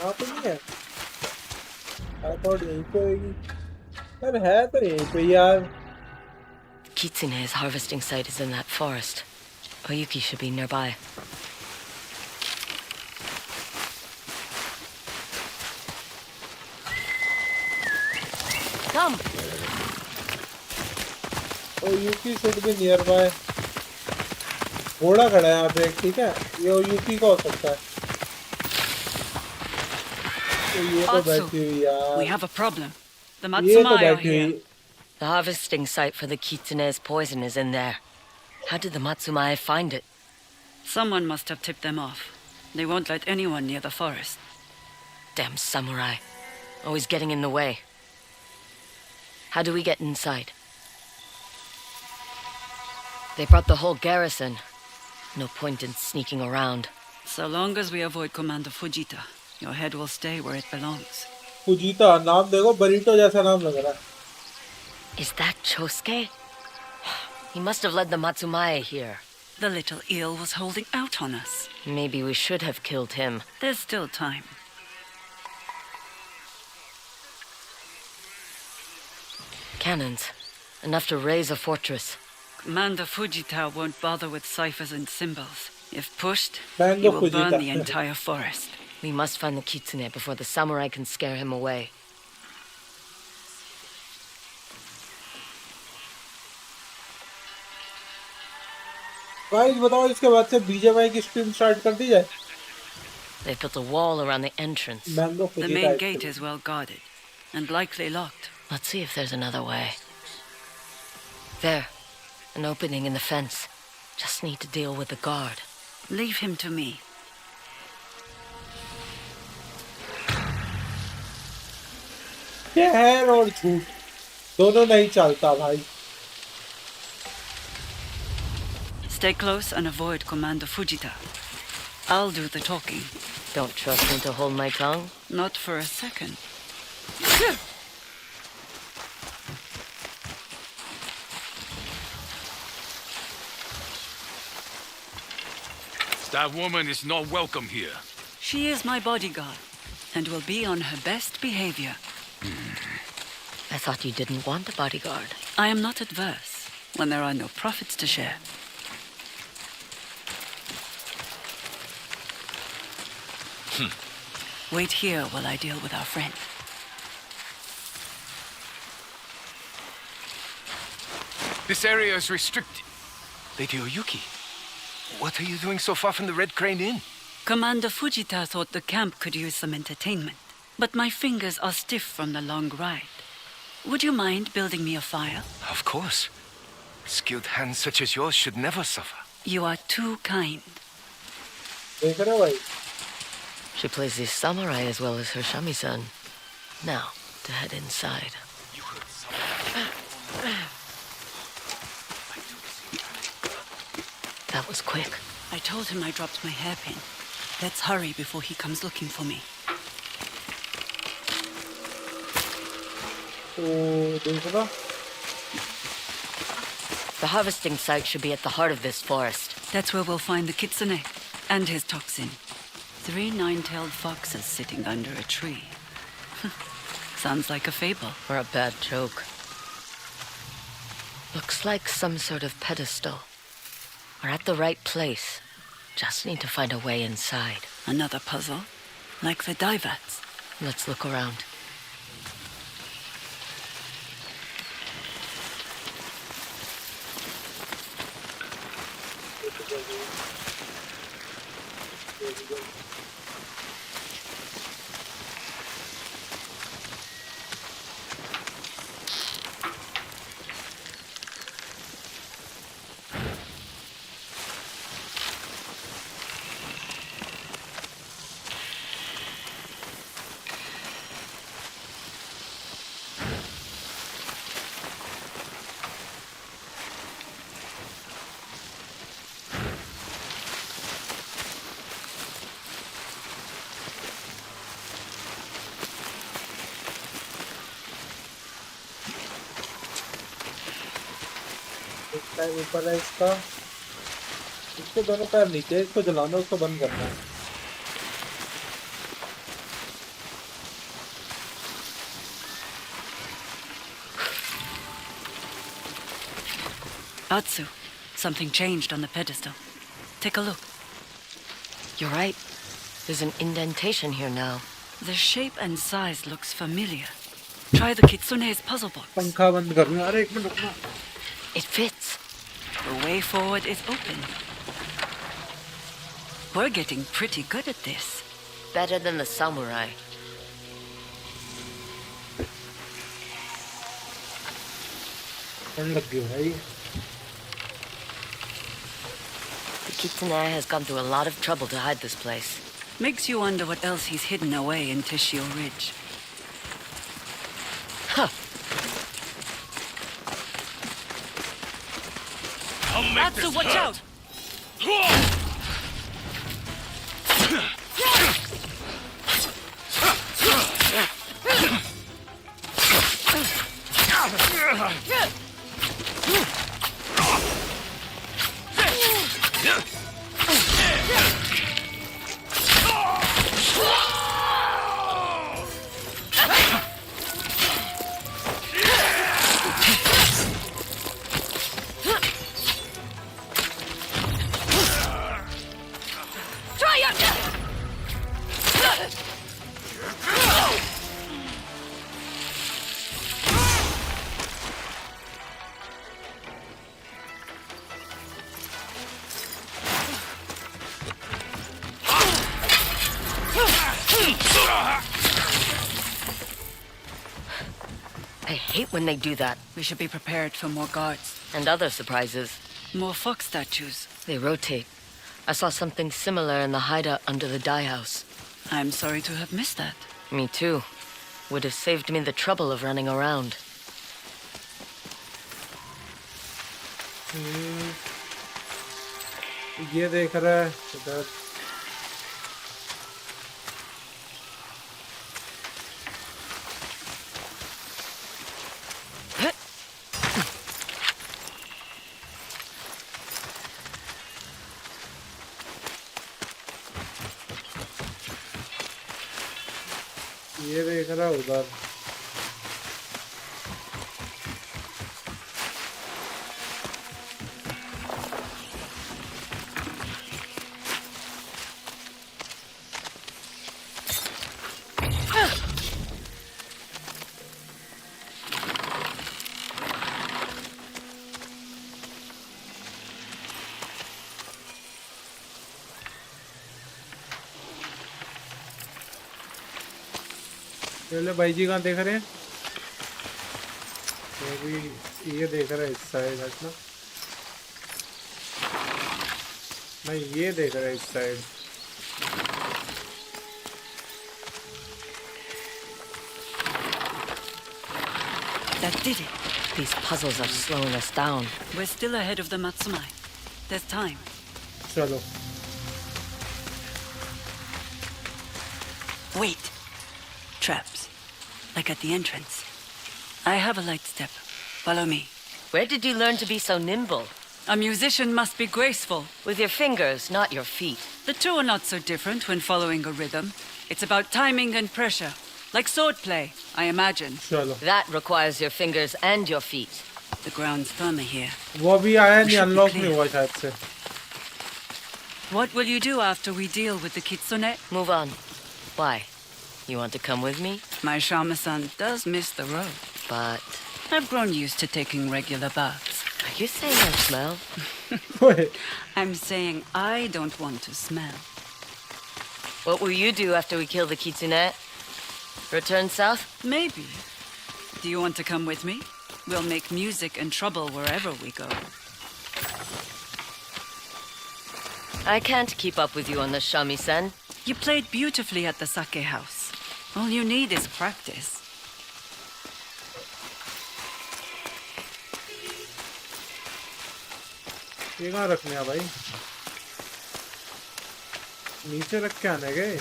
वहाँ तो नहीं है। I thought यहीं पे होगी। यार है तो यहीं पे यार। Kitsune's harvesting site is in that forest. Oyuki should be nearby. Come! और यूकी should be nearby। घोड़ा खड़ा है यहाँ पे, ठीक है? ये यूकी का हो सकता है। ये तो बैठी हुई यार। We have a problem. The ये तो Matsumai are बैठी here. हुई। The harvesting site for the Kitsune's poison is in there. How did the Matsumai find it? Someone must have tipped them off. They won't let anyone near the forest. Damn samurai. Always getting in the way. How do we get inside? They brought the whole garrison. No point in sneaking around. So long as we avoid Commander Fujita, your head will stay where it belongs. फुजीता नाम देखो, burrito जैसा नाम लग रहा है। Is that Chosuke? He must have led the Matsumai here. The little eel was holding out on us. Maybe we should have killed him. There's still time. Cannons. Enough to raise a fortress. Commander Fujita won't bother with ciphers and symbols. If pushed, Mango he will burn Fujita. the entire forest. We must find the Kitsune before the samurai can scare him away. Guys बताओ, इसके बाद से BGMI की stream start कर दी जाए? They've built a wall around the entrance. Mango The फुजीता main है। gate is well guarded, and likely locked. Let's see if there's another way. There. An opening in the fence. Just need to deal with the guard. Leave him to me. खैर और झूठ दोनों नहीं चलता भाई। Stay close and avoid Commander Fujita. I'll do the talking. Don't trust me to hold my tongue? Not for a second. That woman is not welcome here. She is my bodyguard, and will be on her best behavior. I thought you didn't want a bodyguard. I am not adverse when there are no profits to share. Wait here while I deal with our friend. This area is restricted. Lady Oyuki, what are you doing so far from the Red Crane Inn? Commander Fujita thought the camp could use some entertainment, but my fingers are stiff from the long ride. Would you mind building me a fire? Of course. Skilled hands such as yours should never suffer. You are too kind. देख रहे हो भाई? She plays the samurai as well as her shamisen. Now, to head inside. That was quick. I told him I dropped my hairpin. Let's hurry before he comes looking for me. तो देख रहा? The harvesting site should be at the heart of this forest. That's where we'll find the Kitsune and his toxin. 3 nine-tailed foxes sitting under a tree. Sounds like a fable. Or a bad joke. Looks like some sort of pedestal. We're at the right place. Just need to find a way inside. Another puzzle, like the divats. Let's look around. ऊपर है इसका, इसके दोनों पैर नीचे, इसको जलाना, उसको बंद करना है। Atsu, something changed on the pedestal. Take a look. You're right. There's an indentation here now. The shape and size looks familiar. Try the Kitsune's puzzle box. पंखा बंद करना, अरे एक मिनट रुकना। It fits. The way forward is open. We're getting pretty good at this. Better than the samurai. ठंड लग गई भाई। The Kitsune has gone through a lot of trouble to hide this place. Makes you wonder what else he's hidden away in Tishio Ridge. Huh. Atsu, watch out! I hate when they do that. We should be prepared for more guards. And other surprises. More fox statues. They rotate. I saw something similar in the hideout under the dye house. I'm sorry to have missed that. Me too. Would have saved me the trouble of running around. ये देख रहा है इधर। ये देख रहा उधर पहले भाई जी कहाँ देख रहे हैं तो भी ये देख रहा है इस साइड हटना नहीं ये देख रहा है इस side That did it. These puzzles are slowing us down. We're still ahead of the Matsumai. There's time. चलो Wait. Traps. Like at the entrance. I have a light step. Follow me. Where did you learn to be so nimble? A musician must be graceful. With your fingers, not your feet. The two are not so different when following a rhythm. It's about timing and pressure. Like swordplay, I imagine. चलो That requires your fingers and your feet. The ground's firmer here. वो भी आया We नहीं should be unlock clear. नहीं हुआ शायद से What will you do after we deal with the Kitsune? Move on. Why? You want to come with me? My Shama-san does miss the road. But I've grown used to taking regular baths. are you saying I smell? ओए, I'm saying I don't want to smell. What will you do after we kill the Kitsune? Return south? Maybe. Do you want to come with me? We'll make music and trouble wherever we go. I can't keep up with you on the shamisen. You played beautifully at the sake house. All you need is practice. ये कहाँ रखने हैं भाई नीचे रख के आने गए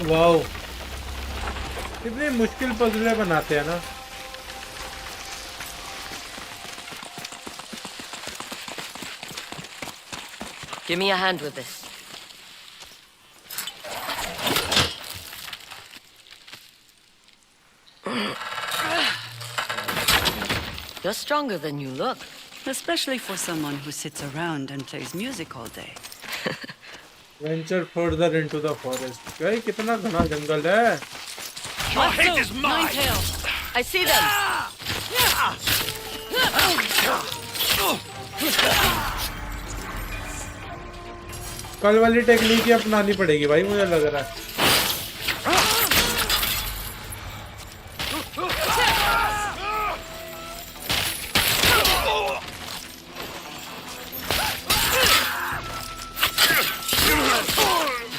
वाओ कितनी मुश्किल पजलें बनाते हैं ना Give me a hand with this. You're stronger than you look. Especially for someone who sits around and plays music all day. Venture further into the forest भाई कितना घना जंगल है Your hate is mine! I see them. कल वाली technique ही अपनानी पड़ेगी भाई मुझे लग रहा है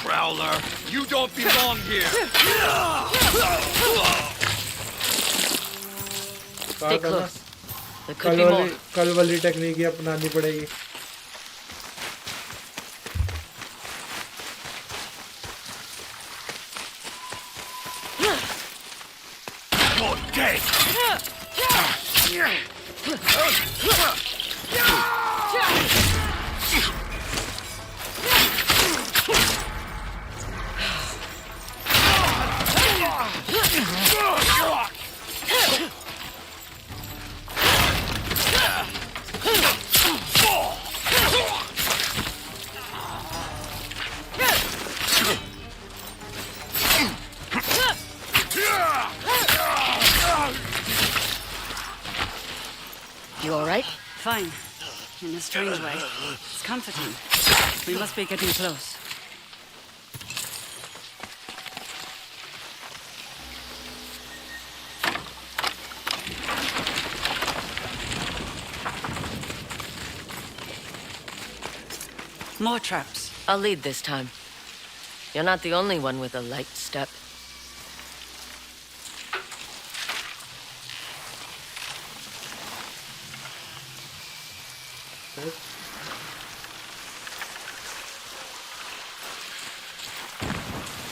Prowler, you don't belong here! Stay close. There could कल be वाली more. कल वाली टेक्निक ही अपनानी पड़ेगी You're dead! You all right? Fine. In a strange way. It's comforting. We must be getting close. More traps. I'll lead this time. You're not the only one with a light step.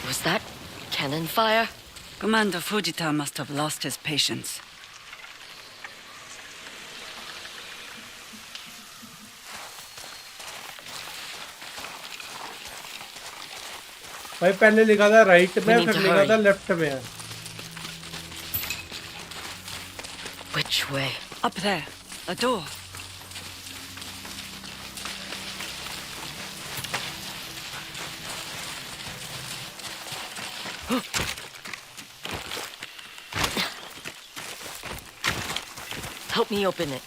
Was that cannon fire? Commander Fujita must have lost his patience. भाई पहले लिखा था right में, We need फिर to लिखा hurry. था left में. Which way? Up there, a door. Help me open it.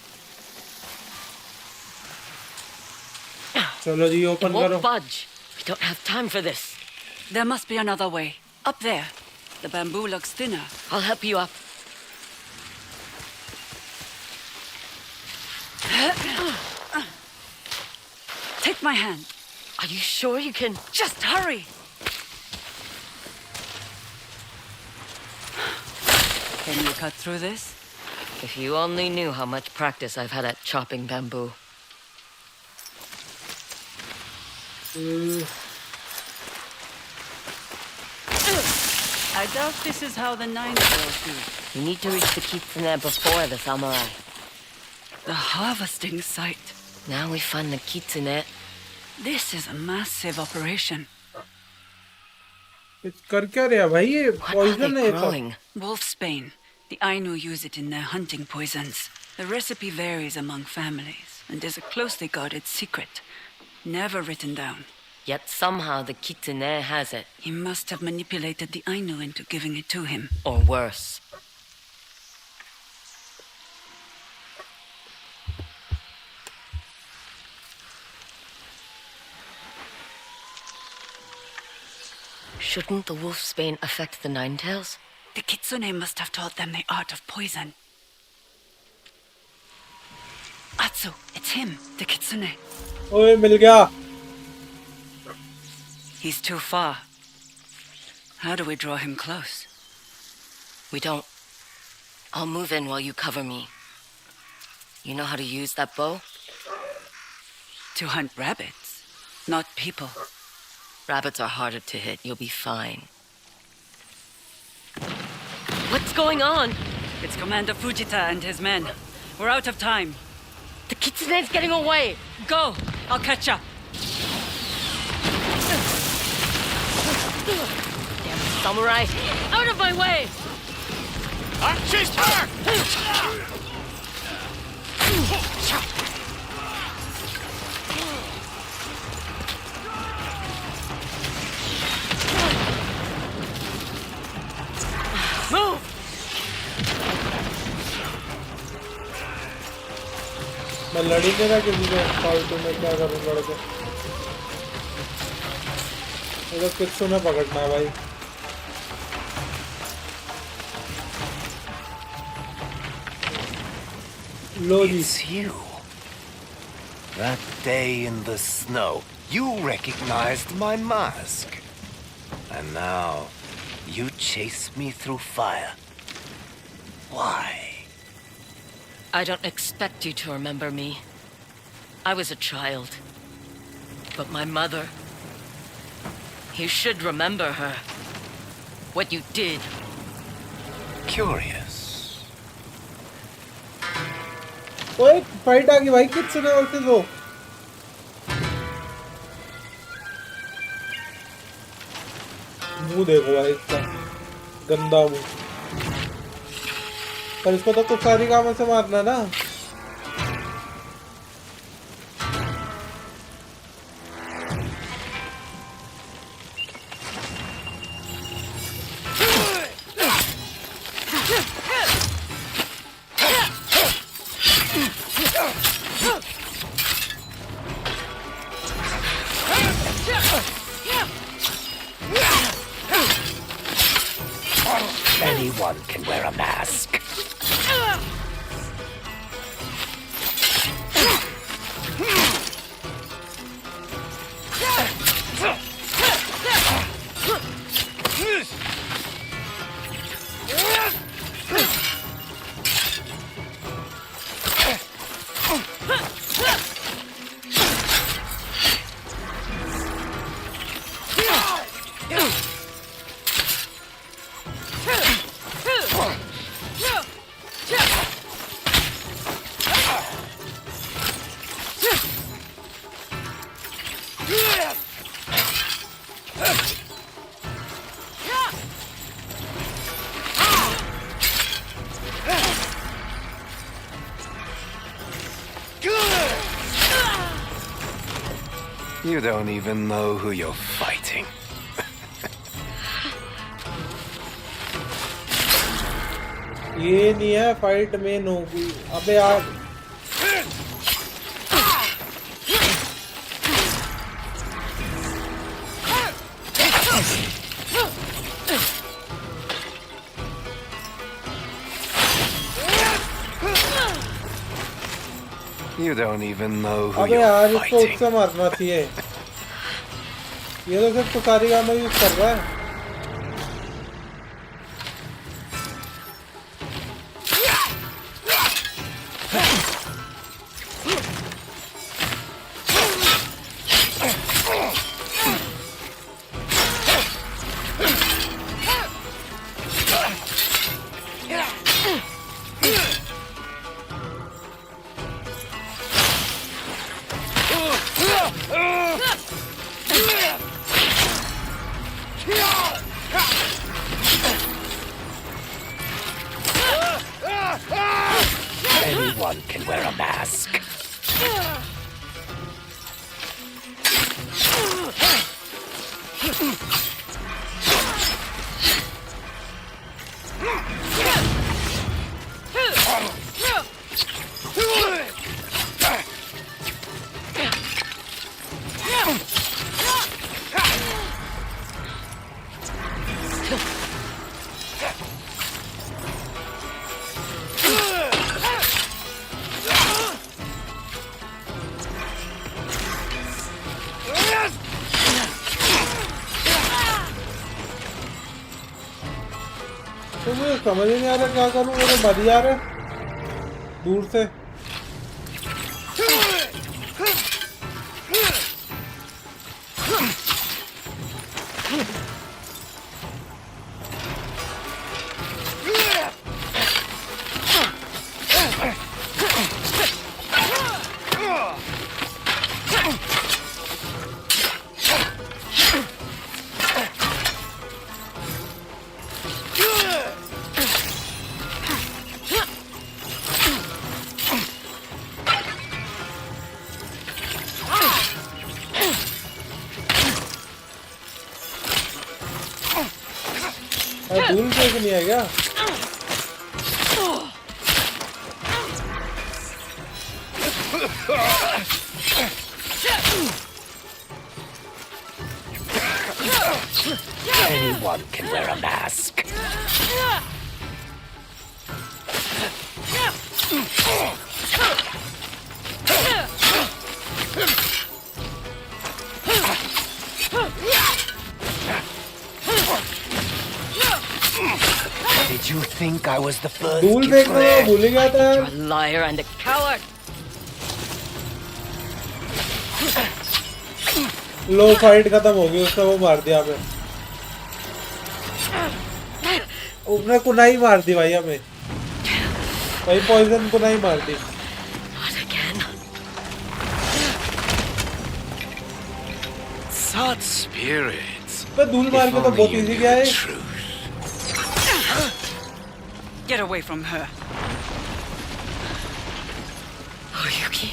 चलो जी It ओपन won't करो. budge. We don't have time for this. There must be another way. Up there. The bamboo looks thinner. I'll help you up. Take my hand. Are you sure you can? Just hurry. Can you cut through this? If you only knew how much practice I've had at chopping bamboo. I doubt this is how the nine girls do. We need to reach the Kitsune before the samurai. The harvesting site. Now we find the Kitsune. This is a massive operation. कर क्या रहा भाई ये? What are poison they है ये तो. growing? Wolfsbane. The Ainu use it in their hunting poisons. The recipe varies among families and is a closely guarded secret. Never written down. Yet somehow the Kitsune has it. He must have manipulated the Ainu into giving it to him. Or worse. Shouldn't the wolfsbane affect the Ninetails? The Kitsune must have taught them the art of poison. Atsu, it's him, the Kitsune. ओए मिल गया. He's too far. How do we draw him close? We don't. I'll move in while you cover me. You know how to use that bow? To hunt rabbits, not people. Rabbits are harder to hit. You'll be fine. What's going on? It's Commander Fujita and his men. We're out of time. The Kitsune's getting away! Go! I'll catch up. Damn samurai! Out of my way! She's her! Move! मैं लड़ी नहीं रहा किसी से फालतू में. क्या करूँ लड़के? मुझे कित्सुने पकड़ना है भाई. लो जी. It's you. That day in the snow, you recognized my mask. And now, you chase me through fire. Why? I don't expect you to remember me. I was a child. But my mother... You should remember her. What you did. Curious. ओए fight आ गई भाई कित्सुने versus वो. मुंह देखो भाई इसका. गंदा मुंह. पर इसको तो कुछ सारी कामों से मारना ना. Anyone can wear a mask. You don't even know who you're fighting. ये नहीं है फाइट में नो की अबे यार You don't even know who अबे यार you're इसको fighting. उससे मारना चाहिए ये तो सिर्फ सारी गामा यूज कर रहा है Anyone can wear a mask. तो मुझे समझ ही नहीं आ रहा क्या करूं मेरे मर जा रहे दूर से धूल कैसे नहीं है क्या Anyone can wear a mask. Did you think I was the first? धूल देखना भूल ही गया था You're a liar and a coward. Low fight खत्म हो गई उसने वो मार दिया हमें उसने कुनाई मार दी भाई हमें भाई पॉइजन कुनाई मार दी Not again. Such spirits. तो धूल मार के तो बहुत इजी गया है Get away from her. Oh, Yuki.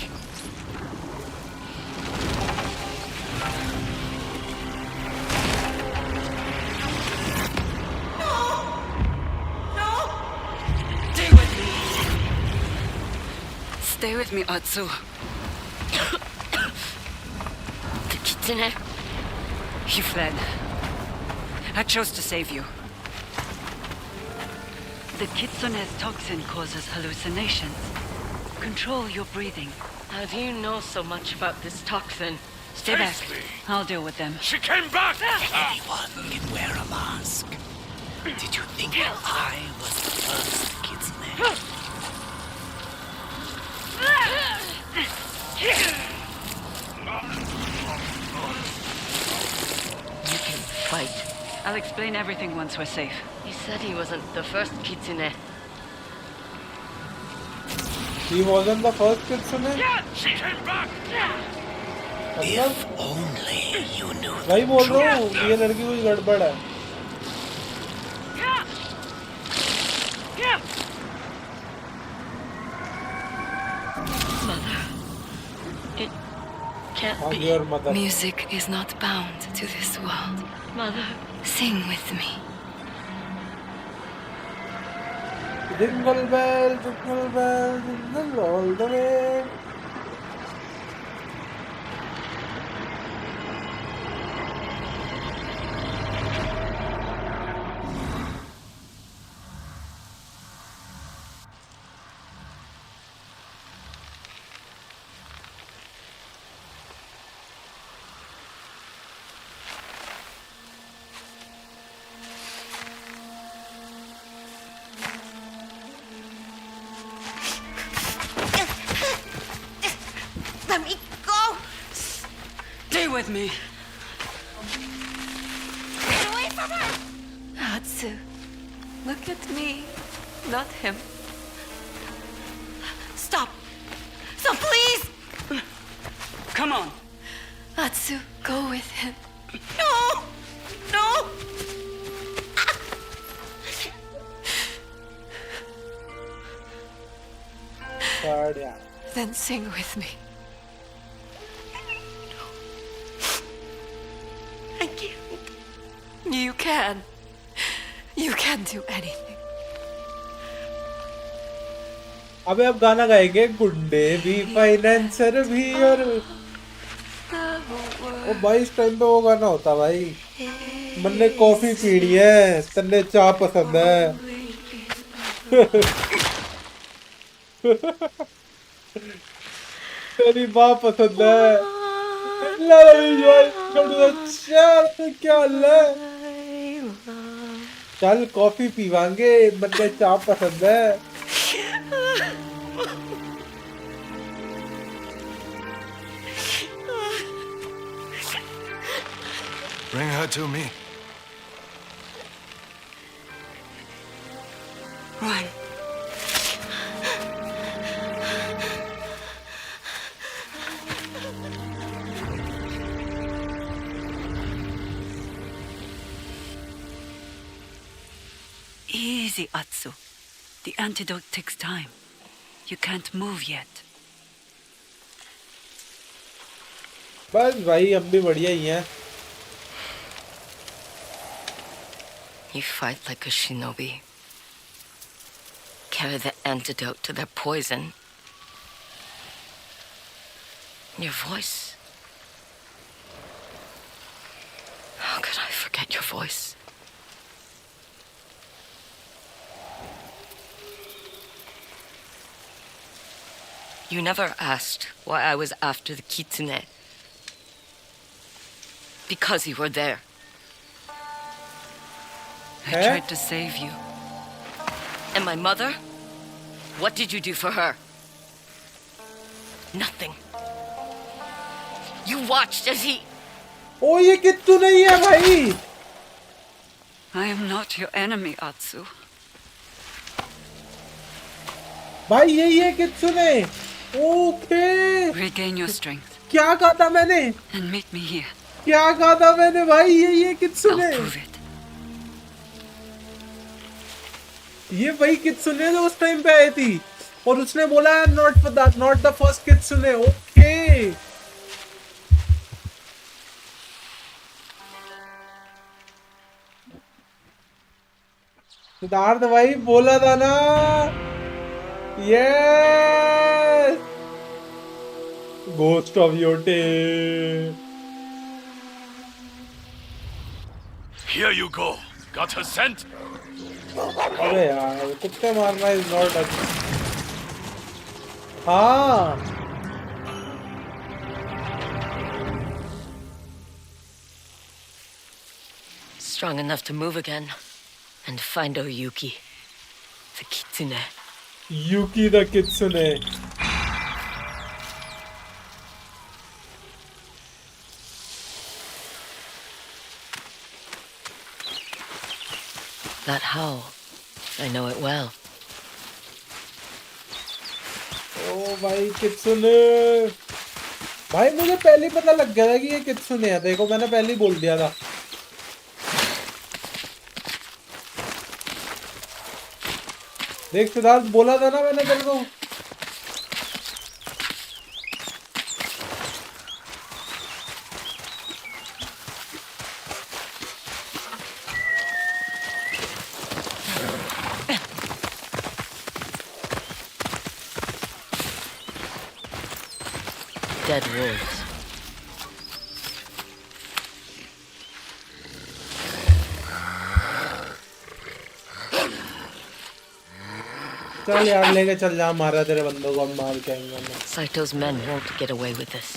Stay with me, Atsu. The Kitsune. He fled. I chose to save you. The Kitsune's toxin causes hallucinations. Control your breathing. How do you know so much about this toxin? Stay back. I'll deal with them. She came back! Anyone can wear a mask. Did you think I was the first Kitsune? You can fight. I'll explain everything once we're safe. He said he wasn't the first Kitsune. He wasn't the first Kitsune? She came back! If only you knew. भाई बोल रहा हूँ ये लड़की कुछ गड़बड़ है can't Hug be. your mother. Music is not bound to this world. Mother. Sing with me. Jingle bell, jingle all the way. Let me go! Stay with me. Get away from her! Atsu, look at me, not him. Stop! Stop, please! Come on. Atsu, go with him. No! No! Yeah. Then sing with me. I can't. You can. You can do anything. अबे अब गाना गाएंगे गुंडे भी financer भी और ओ भाई इस टाइम पे वो गाना होता भाई मैंने कॉफी पीनी है तन्ने चाय पसंद है तेरी माँ पसंद है चल क्या ले चल कॉफी पीवांगे मैंने चाय पसंद है Bring her to me. Run. Easy, Atsu. The antidote takes time. You can't move yet. बस भाई हम भी बढ़िया ही हैं You fight like a shinobi. Carry the antidote to their poison. Your voice. How could I forget your voice? You never asked why I was after the Kitsune. Because you were there. I tried to save you. And my mother? What did you do for her? Nothing. You watched as he... ओ ये कित्तू नहीं है भाई I am not your enemy, Atsu. भाई यही है कित्सुने okay Regain your strength क्या कहा था मैंने and meet me here. क्या कहा था मैंने भाई यही है कित्सुने I'll prove it. ये वही कित्सुने जो उस टाइम पे आई थी और उसने बोला not the first Kitsune okay Siddharth भाई बोला था ना yes Ghost of Yotei Here you go. Got her scent? अबे यार कुत्ते मारना इज नॉट हाँ Strong enough to move again and find Oyuki, the Kitsune. Yuki the Kitsune. That howl, I know it well. ओ भाई कित्सुने भाई मुझे पहले ही पता लग गया था कि ये कित्सुने है देखो मैंने पहले ही बोल दिया था देख सिद्धार्थ बोला था ना मैंने तेरे को dead wolves. चल यार लेके चल जा, मारा तेरे बंदों को हम मार के आएंगे हम। Saito's men won't get away with this.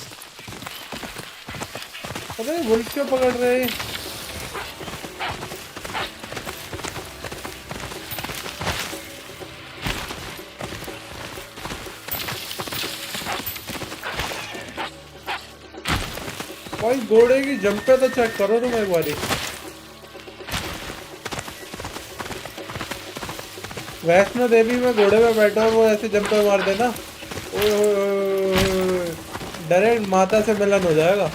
अबे वुल्फ क्यों पकड़ रहे हैं? भाई घोड़े की जंप पे तो चेक करो तुम एक बारी। वैष्णो देवी में घोड़े पे बैठा और वो ऐसे जंप पे मार देना, डायरेक्ट माता से मिलन हो जाएगा।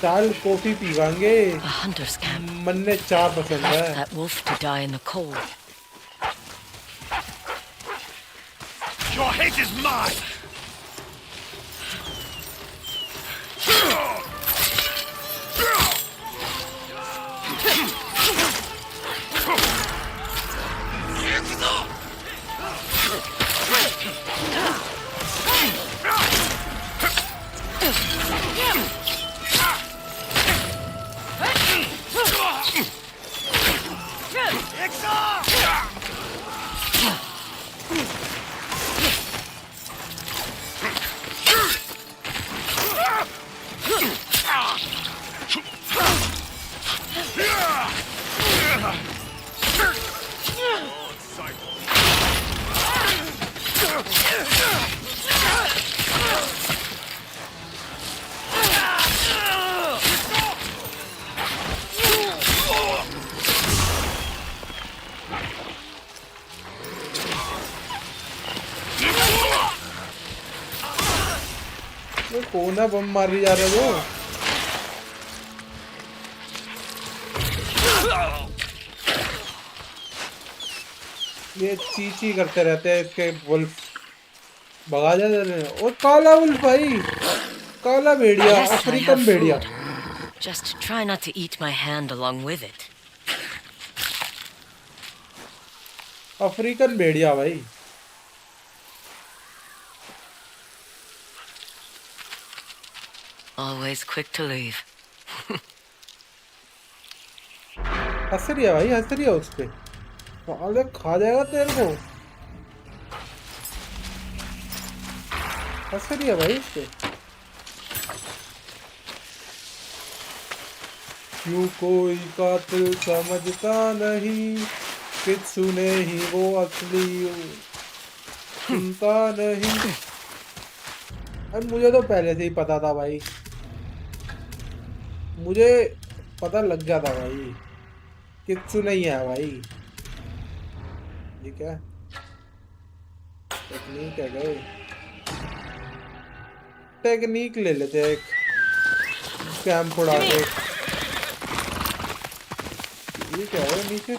चाल कॉफी पीवांगे, मन ने चाय पसंद है। That wolf to die in the cold. Your hate is mine! कोना बम मारी जा रहे हो। ये चीची करते रहते हैं इसके वुल्फ, भगा जाते हैं। और काला वुल्फ भाई, काला भेड़िया, अफ्रीकन भेड़िया। Just try not to eat my hand along with it. African भेड़िया भाई। Always quick to leave. हंस रही है भाई, हंस रही है उस पे। अरे खा जाएगा तेरे को। हंस रही है भाई उस पे। क्यों कोई कातिल समझता नहीं, कित्सुने ही वो असली सुनता नहीं। अरे मुझे तो पहले से ही पता था भाई, मुझे पता लग जाता भाई, कित्सुने नहीं है भाई। ये क्या टेक्निक है गए, टेक्निक ले लेते हैं एक, कैंप उड़ा के। ये क्या है नीचे,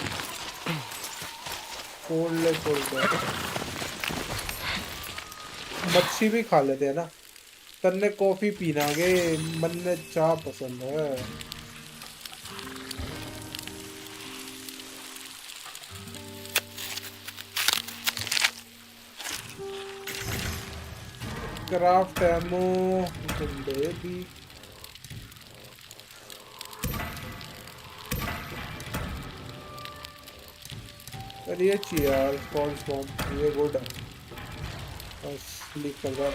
फोल्ड ले मच्छी भी खा लेते हैं ना। तन्ने कॉफी पीना गे, मन ने चाय पसंद है। क्राफ्ट एमो गुंडे भी। अरे ये चाहिए यार, स्पॉन्स बॉम्ब, ये गुड है। बस क्लिक कर दो।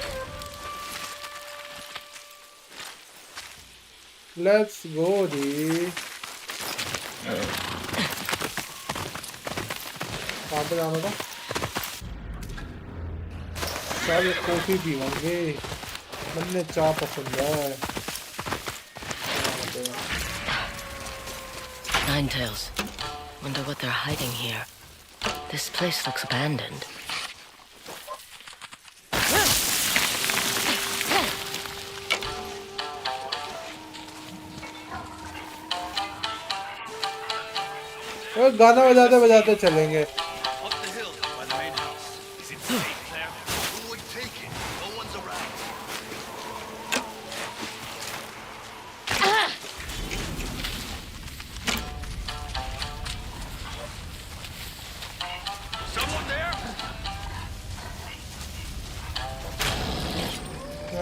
लेट्स गो जी। कहाँ पे जाना था? शायद कॉफी पीवांगे, मन ने चाय पसंद है। Ninetails. Wonder what they're hiding here. This place looks abandoned. गाना बजाते बजाते चलेंगे।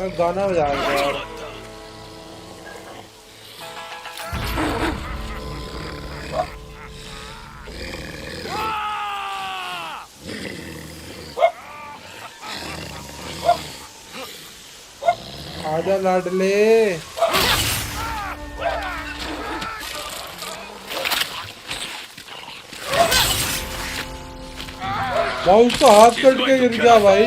यार गाना बजा यार। आजा लाडले। भाई उसका हाथ कट के गिर गया भाई।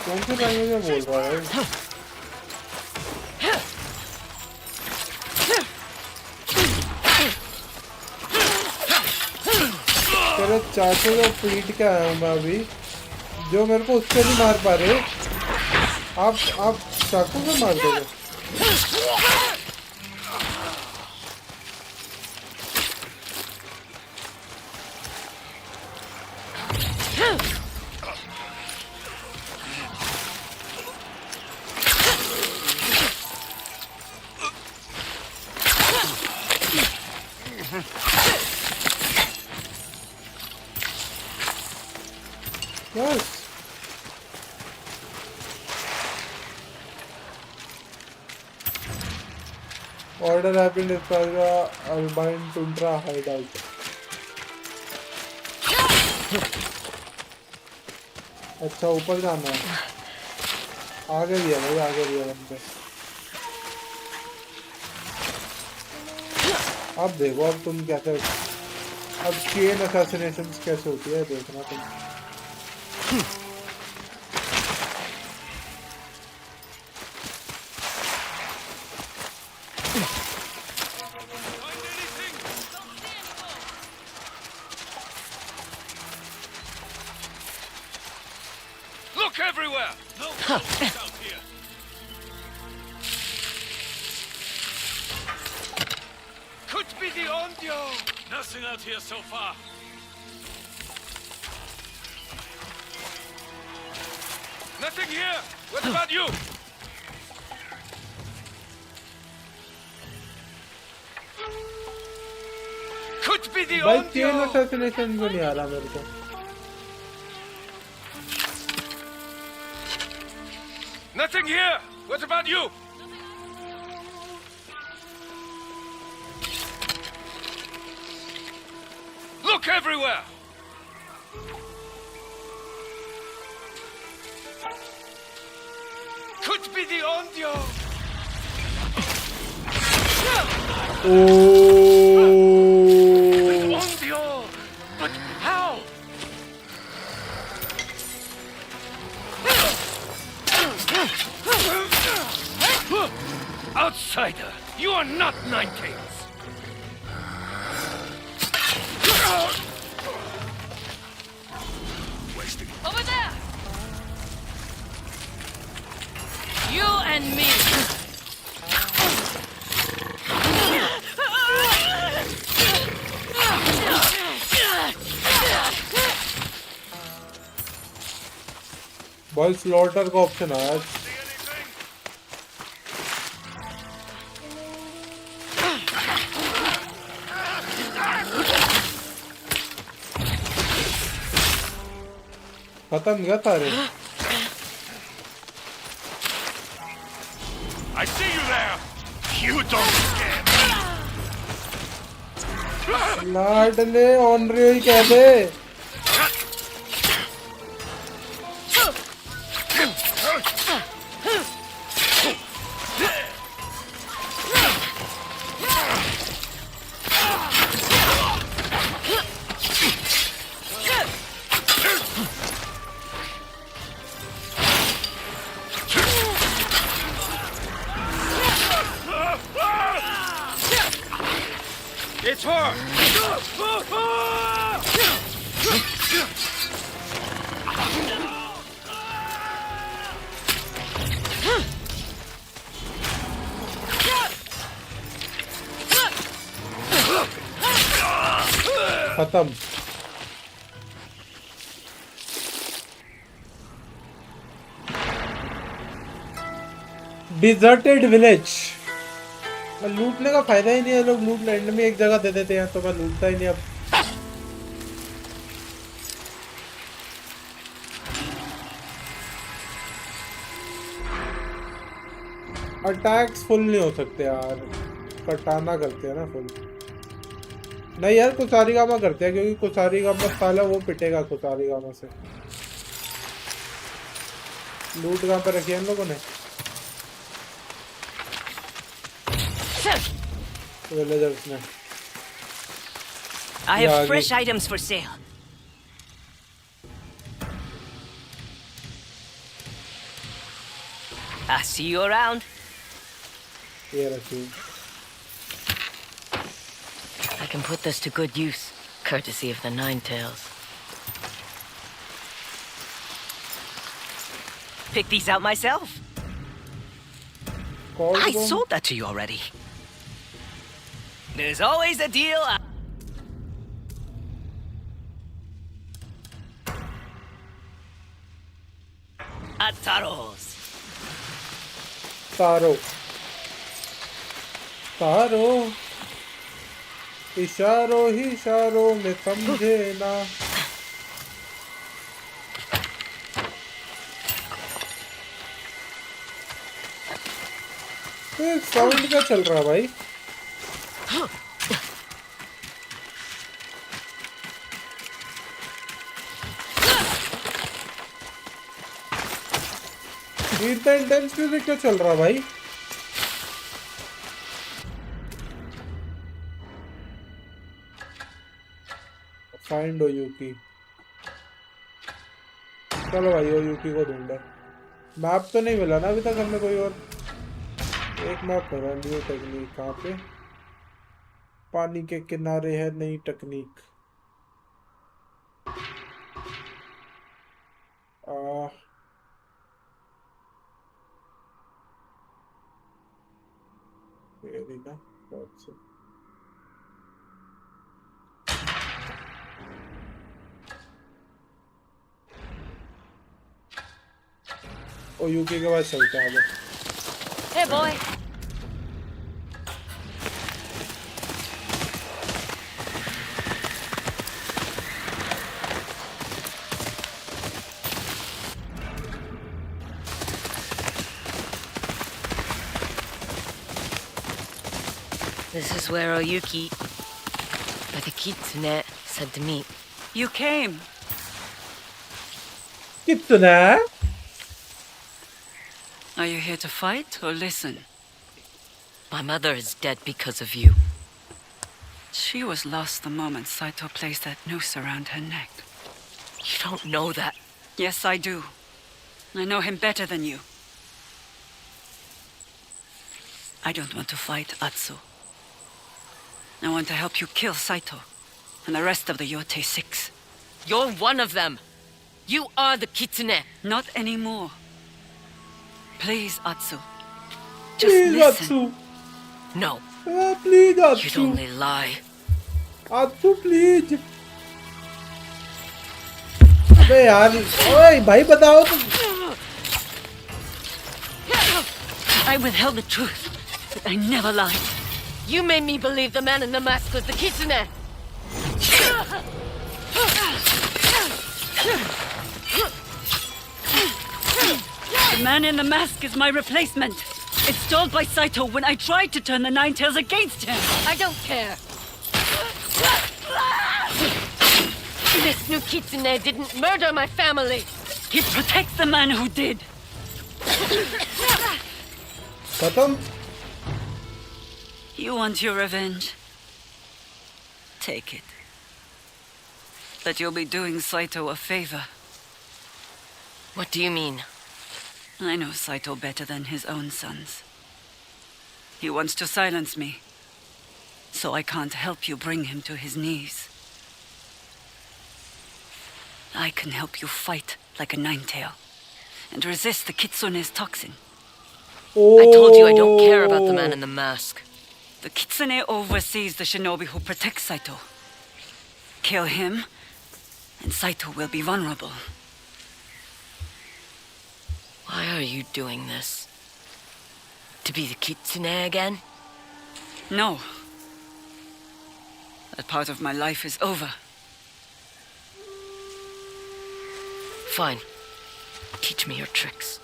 कौन से लैंग्वेज में बोल रहा है? तेरे चाचे को पीट के आया हूँ मैं अभी, जो मेरे को उससे नहीं मार पा रहे। आप चाकू से मार दोगे? Yes. Order has been described as Albine Tundra hideout. अच्छा ऊपर जाना है। आगे भी है भाई, आगे भी है बंदे। अब देखो अब तुम कैसे, अब चेन असैसिनेशंस कैसे होती है देखना तुम। Look everywhere! No ghosts out here! Could be the Ondio! Nothing out here so far. Nothing here! What about you? Could be the भाई Ondio! चेन असैसिनेशन को नहीं आ रहा मेरे को। Nothing here! What about you? Look everywhere! Could be the Ondio! Oh. Ondio! But how? Outsider! You are not Ninetales! Wasting it. Over there! You and me! भाई slaughter का option आया। खत्म गया सारे। I see you there! You don't scare me! लाडले ऑनरे ही कह दे। It's her! खत्म। Deserted village. लूटने का फायदा ही नहीं है, लोग लूट एंड में एक जगह दे देते हैं, तो मैं लूटता ही नहीं अब। अटैक्स फुल नहीं हो सकते यार, कटाना करते हैं ना फुल। नहीं यार कुसारीगामा करते हैं, क्योंकि कुसारीगामा साला वो पिटेगा कुसारीगामा से। लूट कहाँ पे रखी है इन लोगों ने? विलेजर्स ने। I have fresh items for sale. I'll see you around. ये रखी। I can put this to good use, courtesy of the Ninetales. Pick these out myself. I sold that to you already. There's always a deal. At Taro's. तारो तारो इशारों ही इशारों में समझे ना। तो sound क्या चल रहा है भाई? इतना इंटेंस म्यूजिक क्या चल रहा भाई? फाइंड ओयुकी। चलो भाई ओयुकी को ढूंढे। मैप तो नहीं मिला ना अभी तक हमें कोई और। एक मैप मिला, न्यू टेक्निक। कहाँ पे? पानी के किनारे है नई टेक्निक। ना ओ यूके के बाद चलते हैं आगे। Hey, boy. This is where Oyuki, like a Kitsune, said to meet. You came. Kitsune? Are you here to fight or listen? My mother is dead because of you. She was lost the moment Saito placed that noose around her neck. You don't know that. Yes, I do. I know him better than you. I don't want to fight Atsu. I want to help you kill Saito and the rest of the Yotei 6. You're one of them. You are the Kitsune. Not anymore. Please, Atsu. Just Please, listen. Atsu. No. Please, Atsu. You'd only lie. Atsu, please. अबे यार, ओए भाई बताओ तुम। I withheld the truth, but I never lied. You made me believe the man in the mask was the Kitsune. The man in the mask is my replacement. Installed by Saito when I tried to turn the Ninetales against him. I don't care. This new Kitsune didn't murder my family. He protects the man who did. खत्म? You want your revenge? Take it. But you'll be doing Saito a favor. What do you mean? I know Saito better than his own sons. He wants to silence me, so I can't help you bring him to his knees. I can help you fight like a Ninetail and resist the Kitsune's toxin. I told you I don't care about the man in the mask. The Kitsune oversees the shinobi who protects Saito. Kill him, and Saito will be vulnerable. Why are you doing this? To be the Kitsune again? No. That part of my life is over. Fine. Teach me your tricks.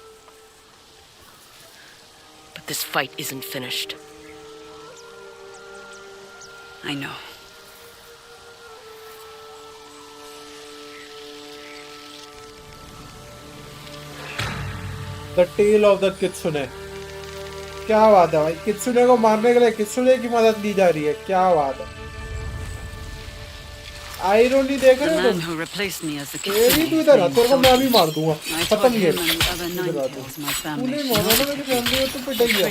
But this fight isn't finished. I know. The Tale of the Kitsune. क्या बात है भाई, कित्सुने को मारने के लिए कित्सुने की मदद ली जा रही है, क्या बात है। आयरनी देख रहे हो तुम? तेरी तू इधर आ, तेरे को मैं भी मार दूंगा, खत्म गेम। इधर आ तू, तूने मारा ना मेरे फैमिली को, तो पिट गया।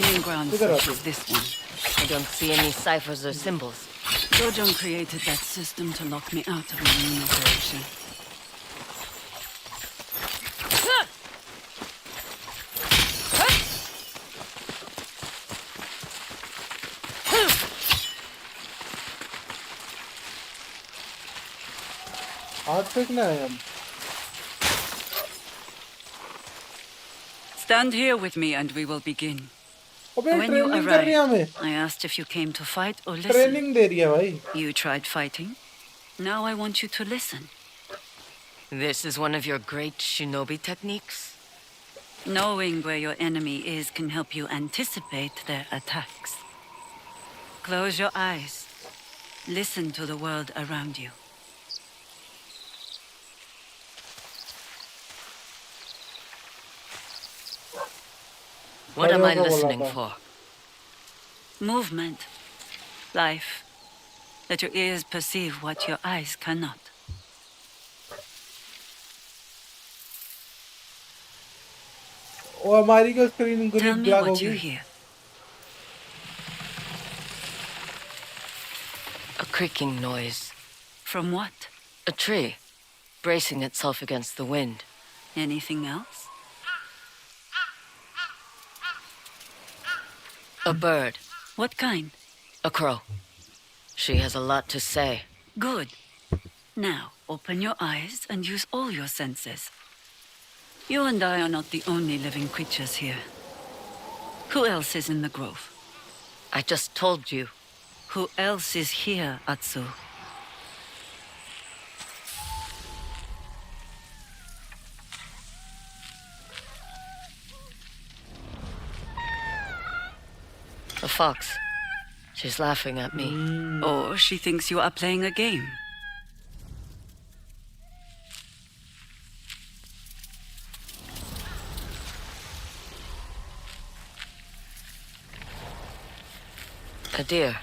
इधर आ तू। I don't see any ciphers or symbols. Dojong created that system to lock me out of my own operation. हाथ फेंकना है हम। Stand here with me and we will begin. अबे When you ट्रेनिंग कर रही है हमें। arrived, I asked if you came to fight or listen. Training दे रही है भाई। You tried fighting. Now I want you to listen. This is one of your great shinobi techniques? Knowing where your enemy is can help you anticipate their attacks. Close your eyes. Listen to the world around you. What am I listening for? Movement. Life. Let your ears perceive what your eyes cannot. वो हमारी को screen Tell green me black what you होगी। hear. A creaking noise. From what? A tree, bracing itself against the wind. Anything else? A bird. What kind? A crow. She has a lot to say. Good. Now, open your eyes and use all your senses. You and I are not the only living creatures here. Who else is in the grove? I just told you. Who else is here, Atsu? A fox. She's laughing at me. Or she thinks you are playing a game. A deer.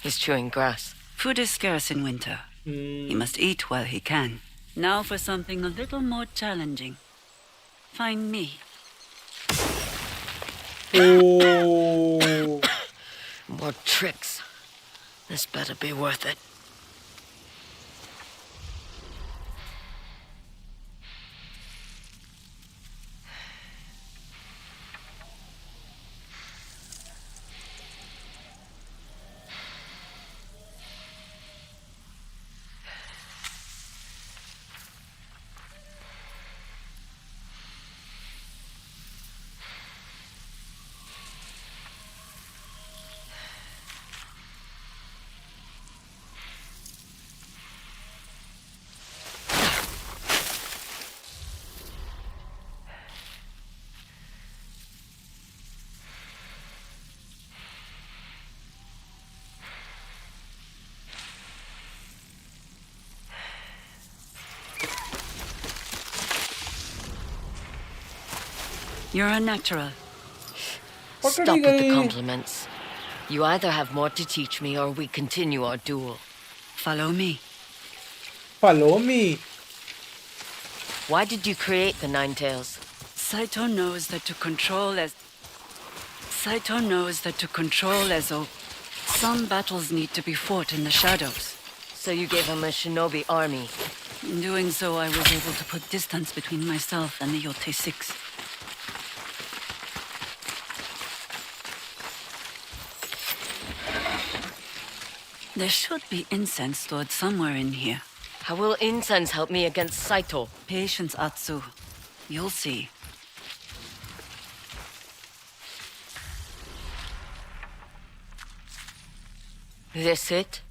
He's chewing grass. Food is scarce in winter. He must eat while he can. Now for something a little more challenging. Find me. Oh. More tricks. This better be worth it. You're a natural. Stop with the compliments. You either have more to teach me or we continue our duel. Follow me. Follow me. Why did you create the Nine Tails? Saito knows that to control Ezo, some battles need to be fought in the shadows. So you gave him a shinobi army. In doing so, I was able to put distance between myself and the Yotei-6. There should be incense stored somewhere in here. How will incense help me against Saito? Patience, Atsu. You'll see. This it?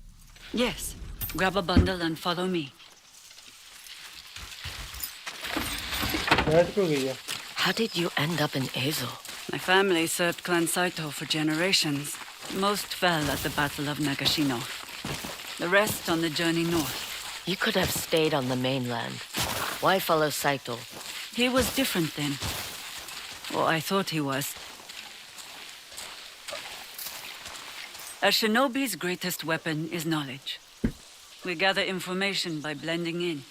Yes. Grab a bundle and follow me. बैठ क्यों गई है? How did you end up in Azel? My family served Clan Saito for generations. Most fell at the Battle of Nagashino. The rest on the journey north. You could have stayed on the mainland. Why follow Saito? He was different then. Or I thought he was. A shinobi's greatest weapon is knowledge. We gather information by blending in,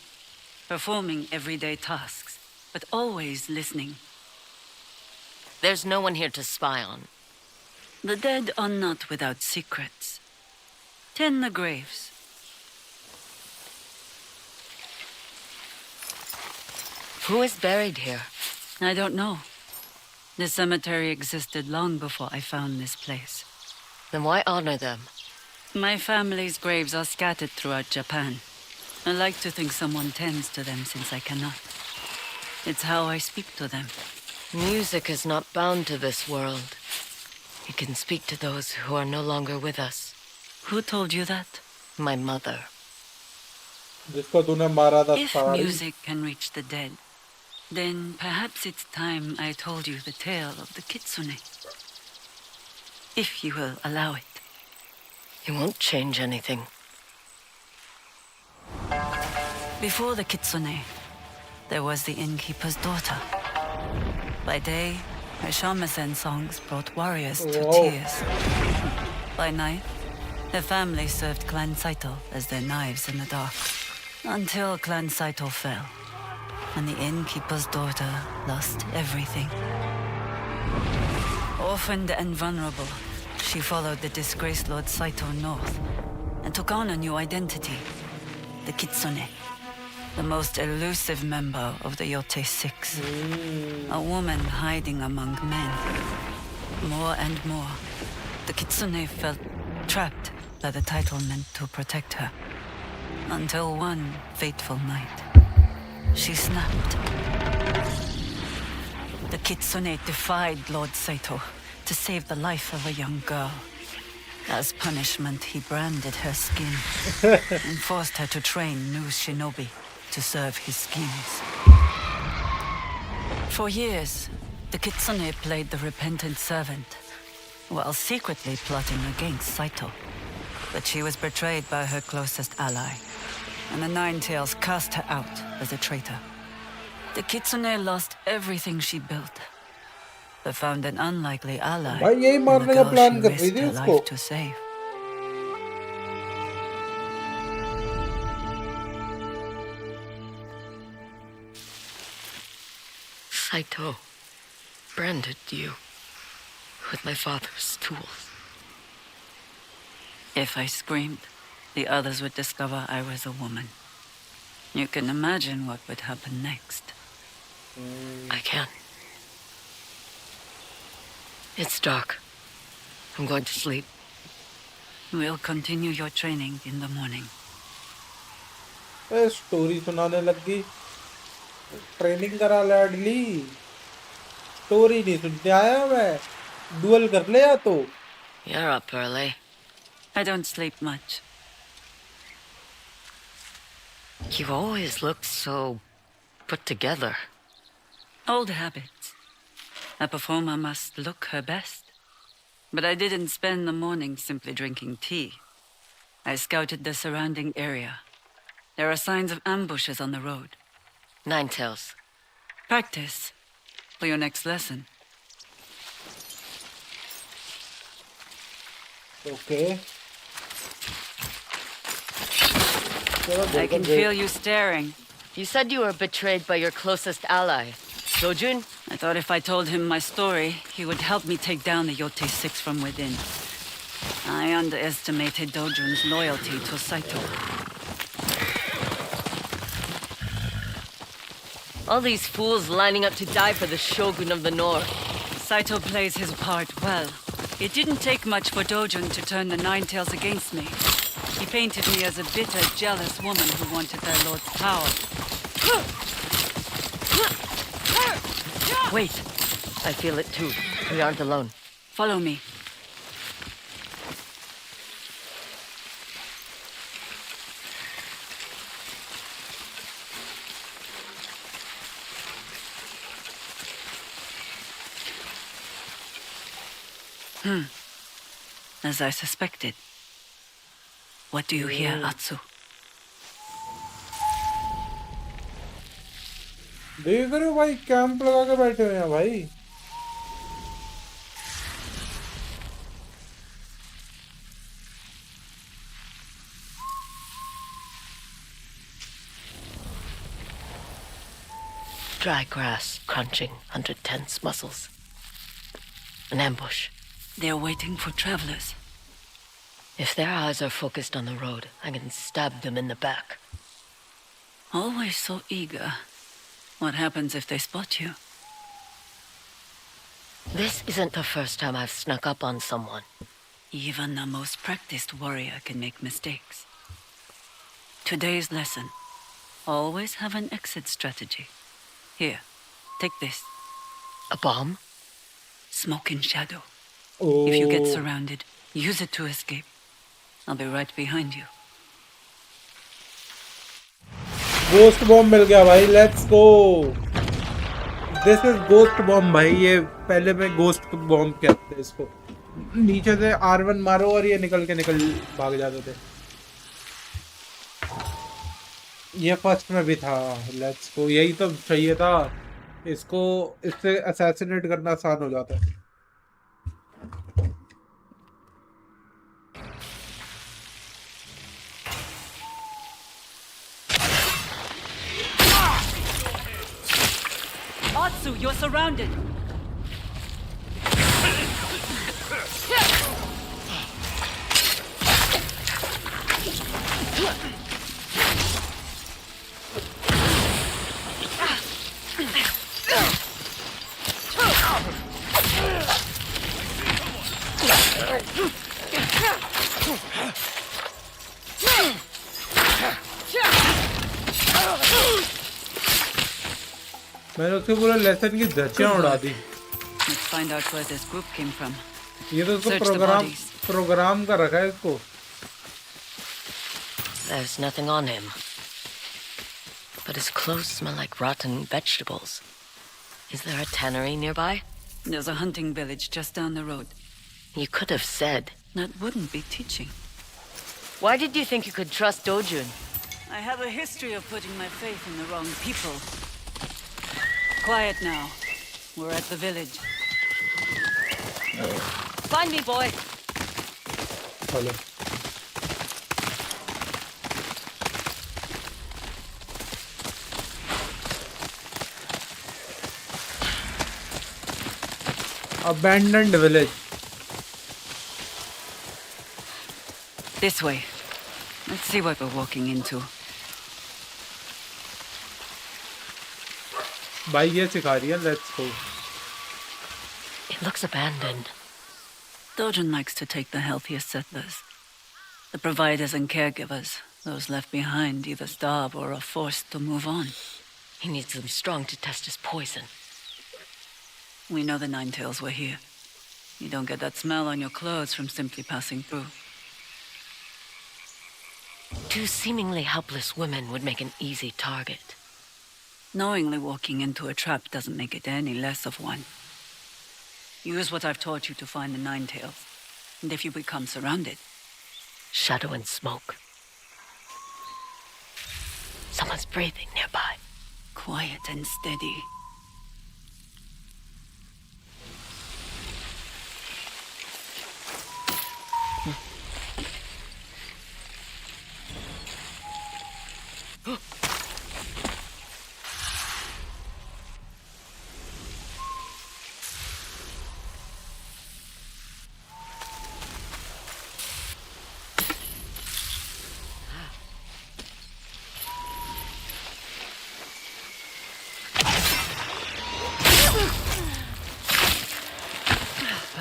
performing everyday tasks, but always listening. There's no one here to spy on. The dead are not without secrets. Tend the graves. Who is buried here? I don't know. The cemetery existed long before I found this place. Then why honor them? My family's graves are scattered throughout Japan. I like to think someone tends to them since I cannot. It's how I speak to them. Music is not bound to this world. It can speak to those who are no longer with us. Who told you that? My mother. जिसको तूने मारा था If सारी. music can reach the dead, then perhaps it's time I told you the tale of the Kitsune. If you will allow it. It won't change anything. Before the Kitsune, there was the innkeeper's daughter. By day, her shamisen songs brought warriors to tears. By night, her family served Clan Saito as their knives in the dark. Until Clan Saito fell, and the innkeeper's daughter lost everything. Orphaned and vulnerable, she followed the disgraced Lord Saito north and took on a new identity, the Kitsune, the most elusive member of the Yotei Six. A woman hiding among men. More and more, the Kitsune felt trapped by the title meant to protect her. Until one fateful night, she snapped. The Kitsune defied Lord Saito to save the life of a young girl. As punishment, he branded her skin and forced her to train new shinobi to serve his schemes. For years, the Kitsune played the repentant servant, while secretly plotting against Saito. But she was betrayed by her closest ally, and the Nine Tails cast her out as a traitor. The Kitsune lost everything she built, but found an unlikely ally भाई यही in मारने the का girl plan she कर रही risked थी her उसको. life to save. Saito branded you with my father's tools. If I screamed, the others would discover I was a woman. You can imagine what would happen next. I can. It's dark. I'm going to sleep. We'll continue your training in the morning. Story सुनाने लग गई. Training करा लाडली. Story नहीं सुनते आया मैं. Dual कर ले या तो. You're up early. I don't sleep much. You always look so put together. Old habits. A performer must look her best. But I didn't spend the morning simply drinking tea. I scouted the surrounding area. There are signs of ambushes on the road. Nine Tails. Practice for your next lesson. Okay. I can feel you staring. You said you were betrayed by your closest ally, Dojun? I thought if I told him my story, he would help me take down the Yotei Six from within. I underestimated Dojun's loyalty to Saito. All these fools lining up to die for the Shogun of the North. Saito plays his part well. It didn't take much for Dojun to turn the Nine Tails against me. He painted me as a bitter, jealous woman who wanted their lord's power. Wait. I feel it too. We aren't alone. Follow me. As I suspected. What do you hear, Atsu? देख रहे हो भाई camp लगा के बैठे हुए हैं भाई Dry grass crunching under tense muscles. An ambush. They're waiting for travelers. If their eyes are focused on the road, I can stab them in the back. Always so eager. What happens if they spot you? This isn't the first time I've snuck up on someone. Even the most practiced warrior can make mistakes. Today's lesson. Always have an exit strategy. Here, take this. A bomb? Smoke in shadow. Oh. If you get surrounded, use it to escape. I'll be right behind you. Ghost bomb मिल गया भाई let's go this is ghost bomb भाई ये पहले में ghost bomb कहते हैं इसको नीचे से R1 मारो और ये निकल भाग जाते थे ये फर्स्ट में भी था लेट्स गो यही तो चाहिए था इसको इससे असैसिनेट करना आसान हो जाता है Atsu, you're surrounded! मैंने उसके पूरे लेसन की धज्जियां उड़ा दी Let's find out where this group came from. ये तो उसको Search the bodies. प्रोग्राम कर रखा है इसको There's nothing on him. But his clothes smell like rotten vegetables. Is there a tannery nearby? There's a hunting village just down the road. You could have said. That wouldn't be teaching. Why did you think you could trust Dojun? I have a history of putting my faith in the wrong people. Quiet now. We're at the village. Find me, boy. Hello. Abandoned village. This way. Let's see what we're walking into. भाई ये सिखा रही है let's go It looks abandoned. Dojun likes to take the healthiest settlers. The providers and caregivers. Those left behind either starve or are forced to move on. He needs them strong to test his poison. We know the Ninetails were here. You don't get that smell on your clothes from simply passing through. Two seemingly helpless women would make an easy target. Knowingly walking into a trap doesn't make it any less of one. Use what I've taught you to find the Ninetails. And if you become surrounded... Shadow and smoke. Someone's breathing nearby. Quiet and steady.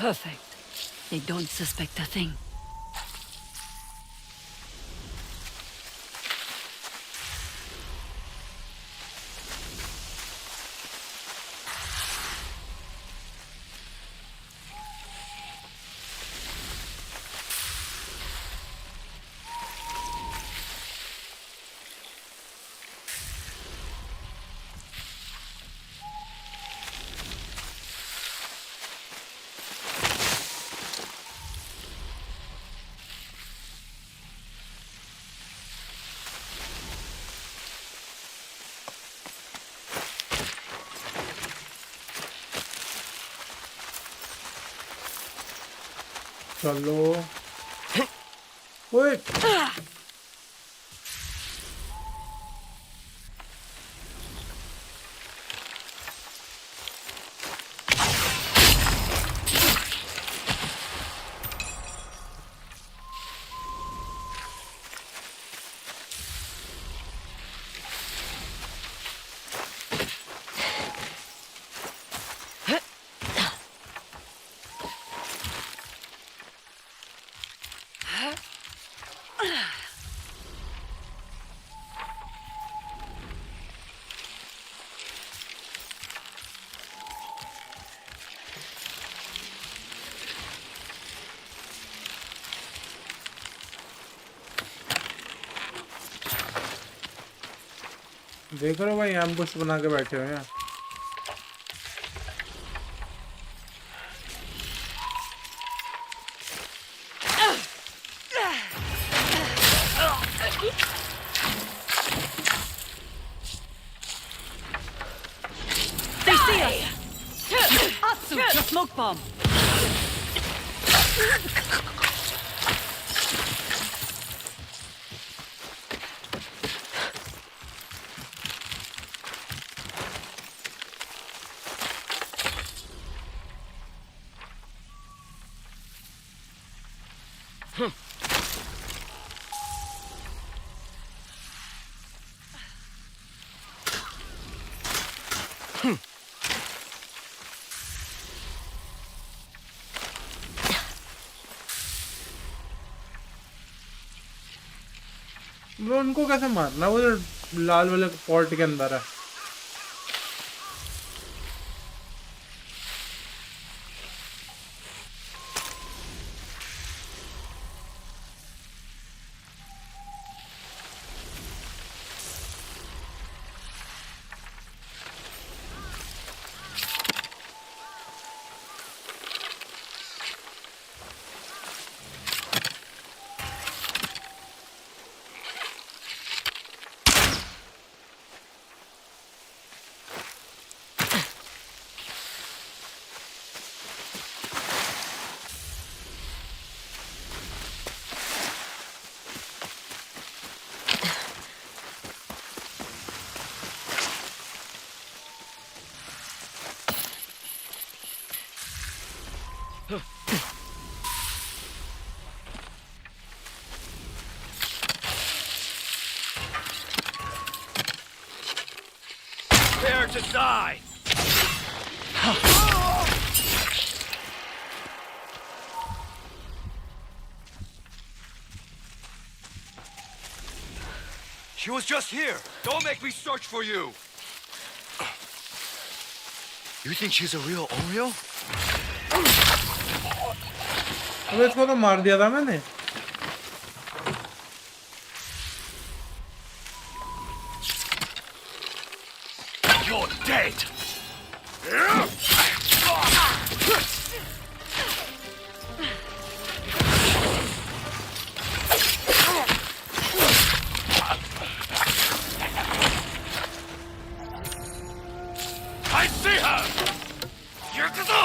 Perfect. They don't suspect a thing. चलो ओए देख रहे हो भाई ambush बना के बैठे हुए हैं। They see us! Atsu, your smoke bomb! Bro उनको कैसे मारना, वो जो लाल वाले पॉट के अंदर है। Prepare to die! She was just here. Don't make me search for you! You think she's a real Oreo? अबे इसको तो मार दिया था मैंने। You're dead! I see her! You're the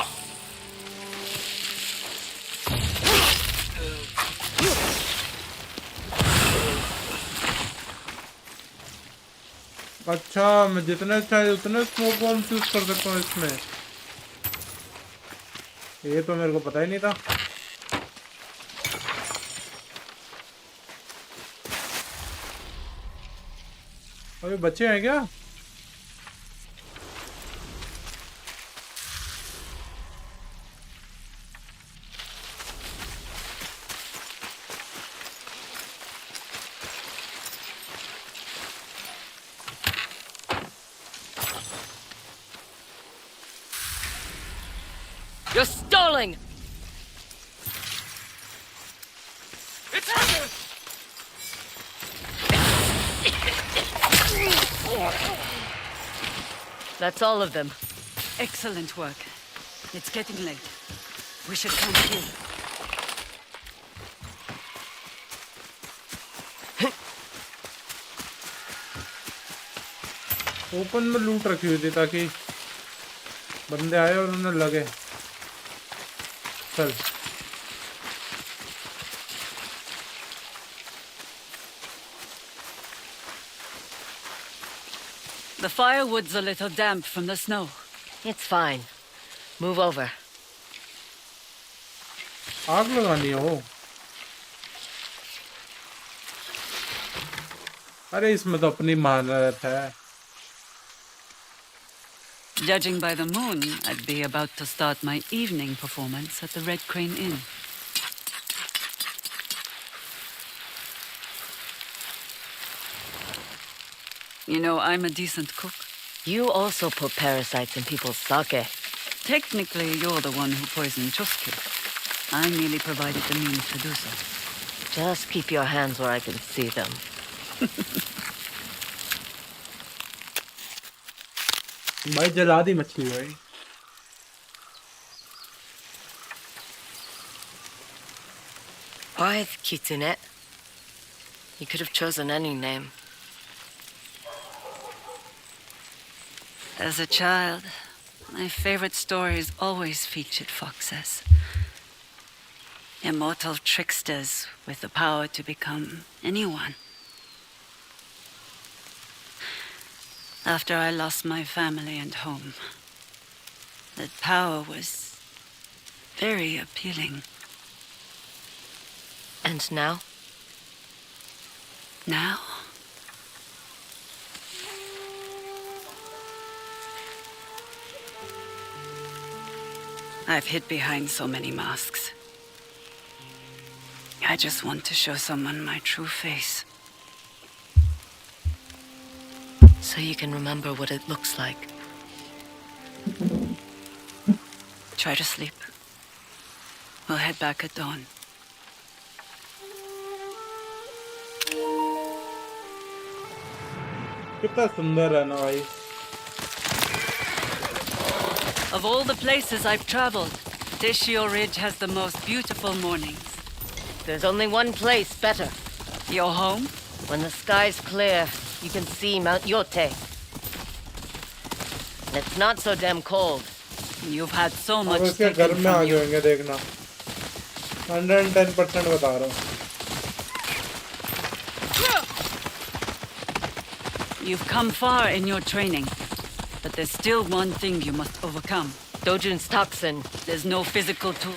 अच्छा मैं जितने चाहे उतने स्मोक बॉम्ब यूज कर सकता हूँ इसमें। ये तो मेरे को पता ही नहीं था। अभी बच्चे हैं क्या? You're stalling! It's That's all of them. Excellent work. It's getting late. We should camp here. Open में लूट रखी हुई थी ताकि बंदे आए और उन्हें लगे। चल The firewood's a little damp from the snow. It's fine. Move over. आग लगानी हो। अरे इसमें तो अपनी महारत है। Judging by the moon, I'd be about to start my evening performance at the Red Crane Inn. You know, I'm a decent cook. You also put parasites in people's sake. Technically, you're the one who poisoned Chosky. I merely provided the means to do so. Just keep your hands where I can see them. भाई जला दी मछली भाई। Why the Kitsune? You could have chosen any name. As a child, my favorite stories always featured foxes. Immortal tricksters with the power to become anyone. After I lost my family and home, that power was very appealing. And now? Now? I've hid behind so many masks. I just want to show someone my true face. So you can remember what it looks like. Try to sleep. We'll head back at dawn. कितना सुंदर है ना भाई। Of all the places I've traveled, Teshio Ridge has the most beautiful mornings. There's only one place better. Your home? When the sky's clear, you can see Mount Yotei. And it's not so damn cold. You've had so अब much इसके घर taken में from आगे you. होंगे देखना। 110% बता रहा हूँ। You've come far in your training, but there's still one thing you must overcome. Dojun's toxin. There's no physical tool.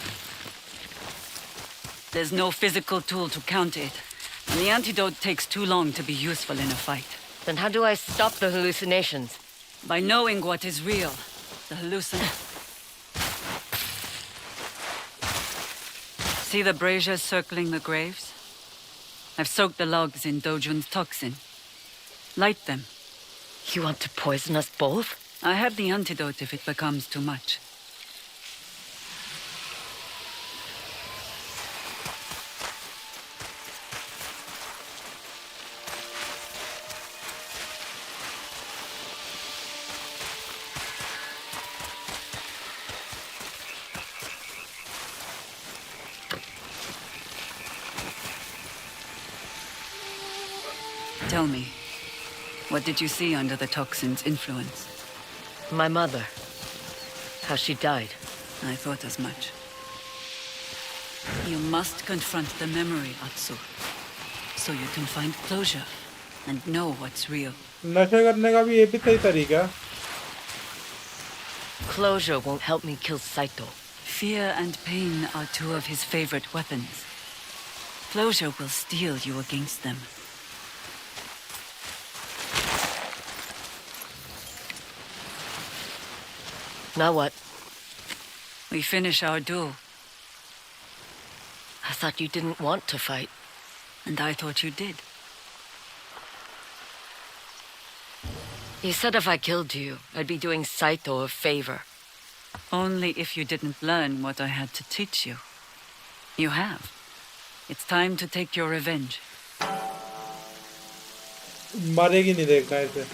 There's no physical tool to counter it, and the antidote takes too long to be useful in a fight. Then how do I stop the hallucinations? By knowing what is real, the See the braziers circling the graves? I've soaked the logs in Dojun's toxin. Light them. You want to poison us both? I have the antidote if it becomes too much. Tell me, what did you see under the toxin's influence? My mother. How she died. I thought as much. You must confront the memory, Atsu, so you can find closure and know what's real. नशे करने का भी ये भी सही तरीका है। Closure won't help me kill Saito. Fear and pain are two of his favorite weapons. Closure will steel you against them. Now what? We finish our duel. I thought you didn't want to fight. And I thought you did. You said if I killed you, I'd be doing Saito a favor. Only if you didn't learn what I had to teach you. You have. It's time to take your revenge. मारेगी नहीं देखना इसे।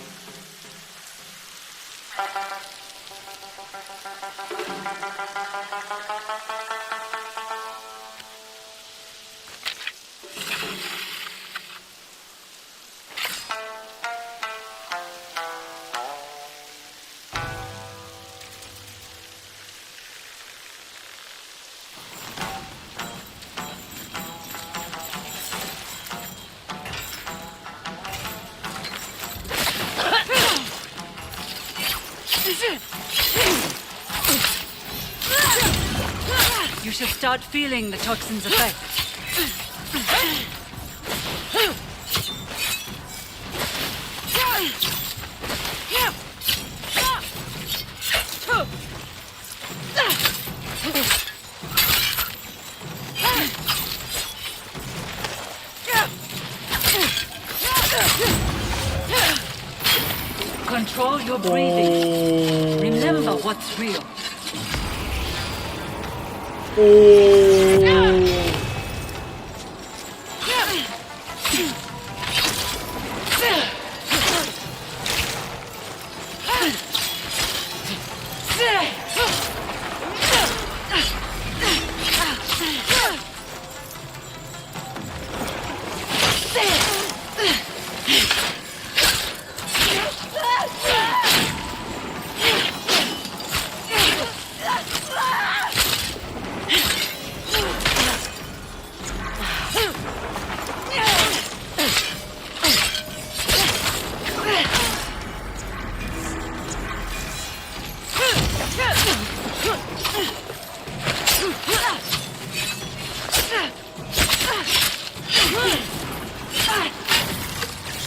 You should start feeling the toxin's effect. Control your breathing. Remember what's real.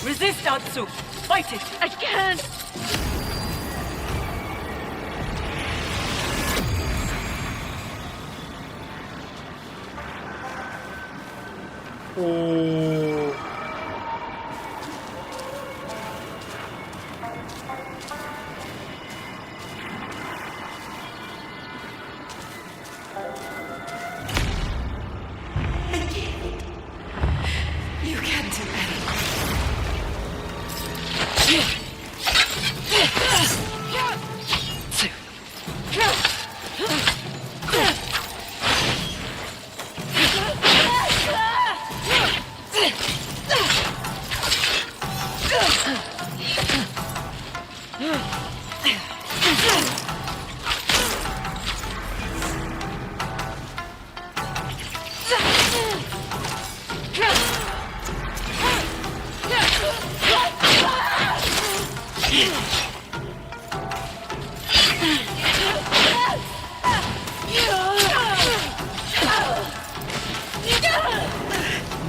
Resist, Atsu! Fight it! I can't! You can't do anything.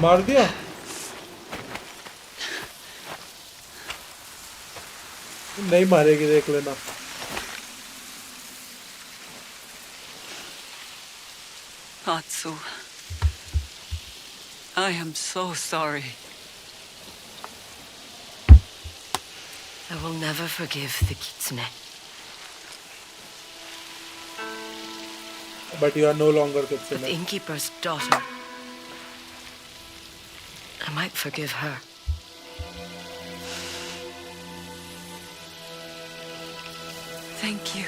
मार दिया नहीं मारेगी देख लेना Atsu, I am so sorry. I will never forgive the Kitsune. But you are no longer But the Kitsune. innkeeper's daughter, I might forgive her. Thank you.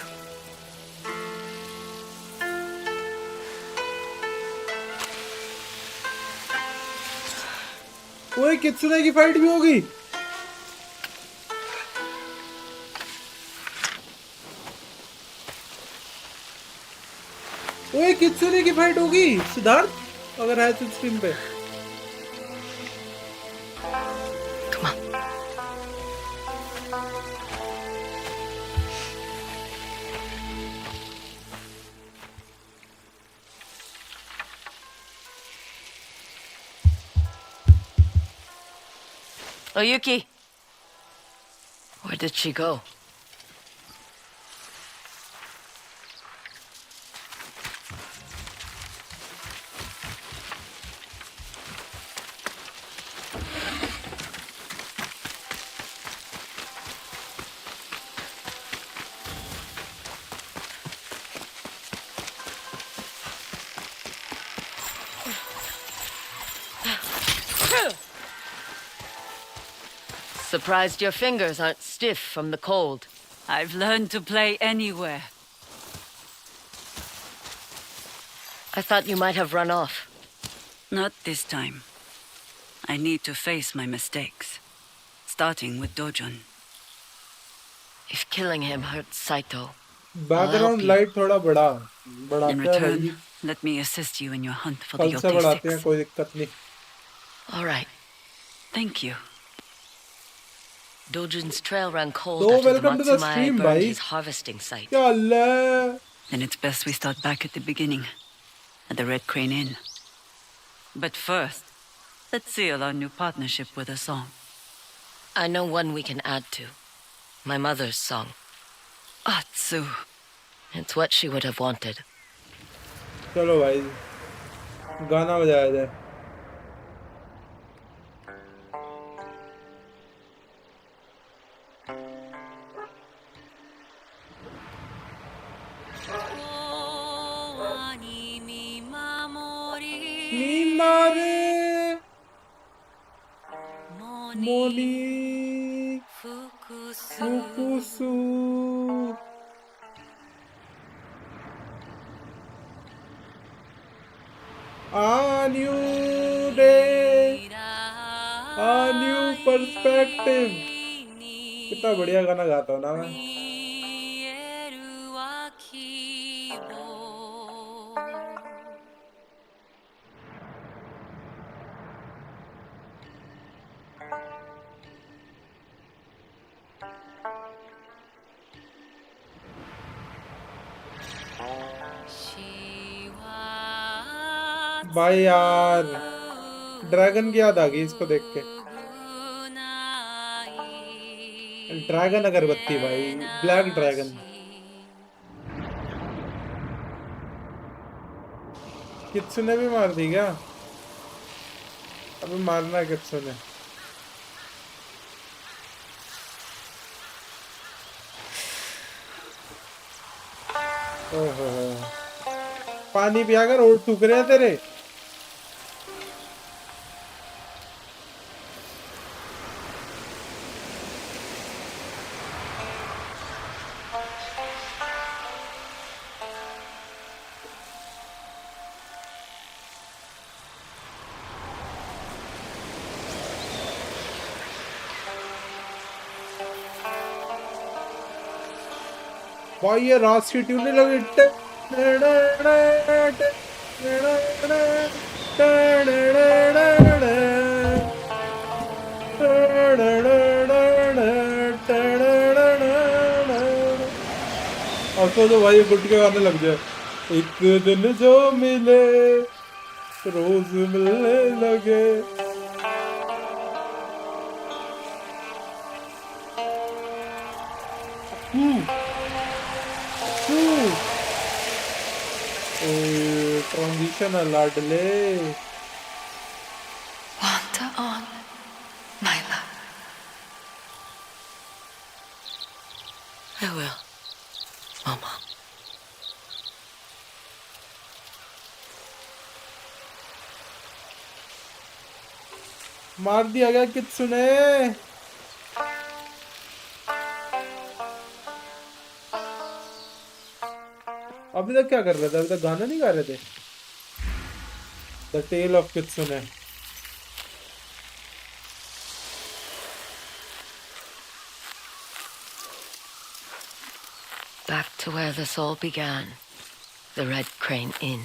ओए कित्सुने की fight भी होगी ओए कित्सुने की फाइट होगी सिद्धार्थ अगर है तो स्ट्रीम पे Come on. Oyuki, where did she go? Surprised your fingers aren't stiff from the cold. I've learned to play anywhere. I thought you might have run off. Not this time. I need to face my mistakes. Starting with Dojun. If killing him hurts Saito, background light थोड़ा बड़ा In बढ़ाते हैं return, भाई let me assist you in your hunt for the पल से बढ़ाते हैं Yotei-style. कोई दिक्कत नहीं all right. Thank you. Dojin's trail ran cold So after the welcome to the Matsumai stream, burned bhai. his harvesting site. क्या हाल है? Then it's best we start back at the beginning, at the Red Crane Inn. But first, let's seal our new partnership with a song. I know one we can add to. My mother's song. Atsu. It's what she would have wanted. चलो भाई गाना बजाया जाए. Mimare Moni Fukusu A new day, a new perspective. कितना बढ़िया गाना गाता हूँ ना मैं. भाई यार ड्रैगन की याद आ गई इसको देख के. ड्रैगन अगरबत्ती भाई, ब्लैक ड्रैगन. कित्सुने भी मार दी क्या? अभी मारना है कित्सुने. ओहो पानी पिया कर और सूख रहे हैं तेरे. भाई ये रात की ट्यून नहीं लगी. और तो भाई गुटके गाने लग जाए. एक दिन जो मिले रोज मिलने लगे. ट्रांजिशन लाडले. Wander on, my love. I will, Mama. मार दिया गया कित्सुने. अभी तक क्या कर रहे थे? अभी तक गाना नहीं गा रहे थे. The tale of Kitsune. Back to where this all began. The Red Crane Inn.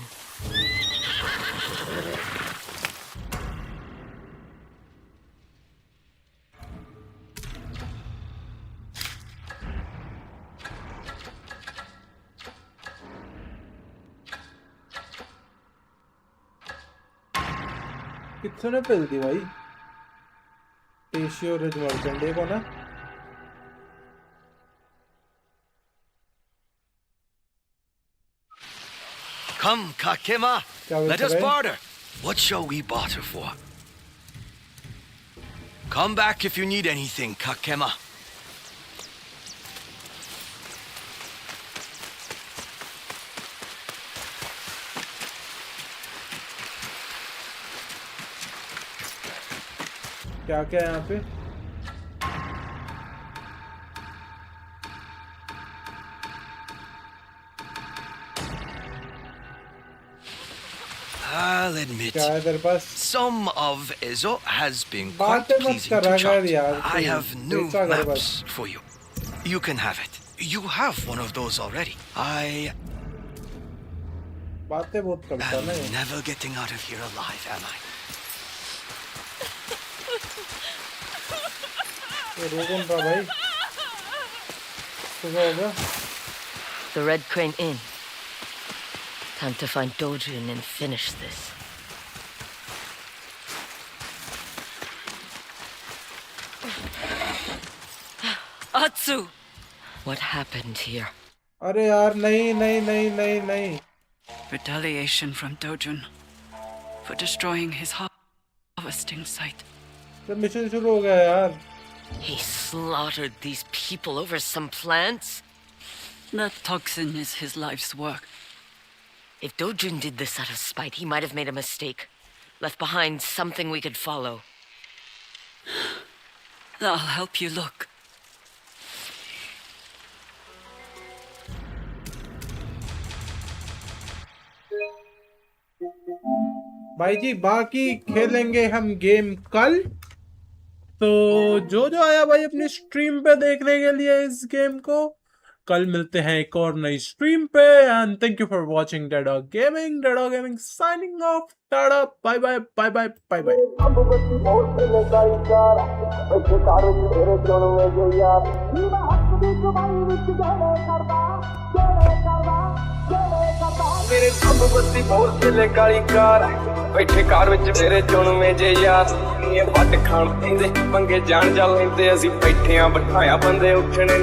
कित्सुने पेल दी भाई. टेशियो रिज मर्चेंट एक होना. Come, Kakema. क्या Let us बोलते भाई? barter. What shall we barter for? Come back if you need anything, Kakema. क्या क्या है यहाँ पे? I'll admit, क्या है तेरे पास? some of Ezo has been quite बातें मत pleasing कर to रहा chart. कर यार. I have new ऐसा कर बस. maps for you. You can have it. You have one of those already. I बातें बहुत करता है ना am ये. never getting out of here alive, am I? The Red Crane Inn. Time to find Dojun and finish this. Atsu! What happened here? अरे यार नहीं. Retaliation from Dojun for destroying his harvesting site. Mission शुरू हो गया यार. He slaughtered these people over some plants? That toxin is his life's work. If Dojun did this out of spite, he might have made a mistake. Left behind something we could follow. I'll help you look. भाई जी बाकी खेलेंगे हम game कल. तो जो आया भाई अपनी स्ट्रीम पे देखने के लिए इस गेम को, कल मिलते हैं एक और नई स्ट्रीम पे. And thank you for watching DeadHawkgaming signing off. टाटा, bye bye bye bye bye bye. मेरे सब बस्ती बहुत चले काली कार बैठे कार विच मेरे चुनवे जे यार ये वट खाण पींदे पंगे जान जा लेंदे ਅਸੀਂ ਬੈਠੇ ਆ ਬਿਠਾਇਆ ਬੰਦੇ ਉੱਠਣੇ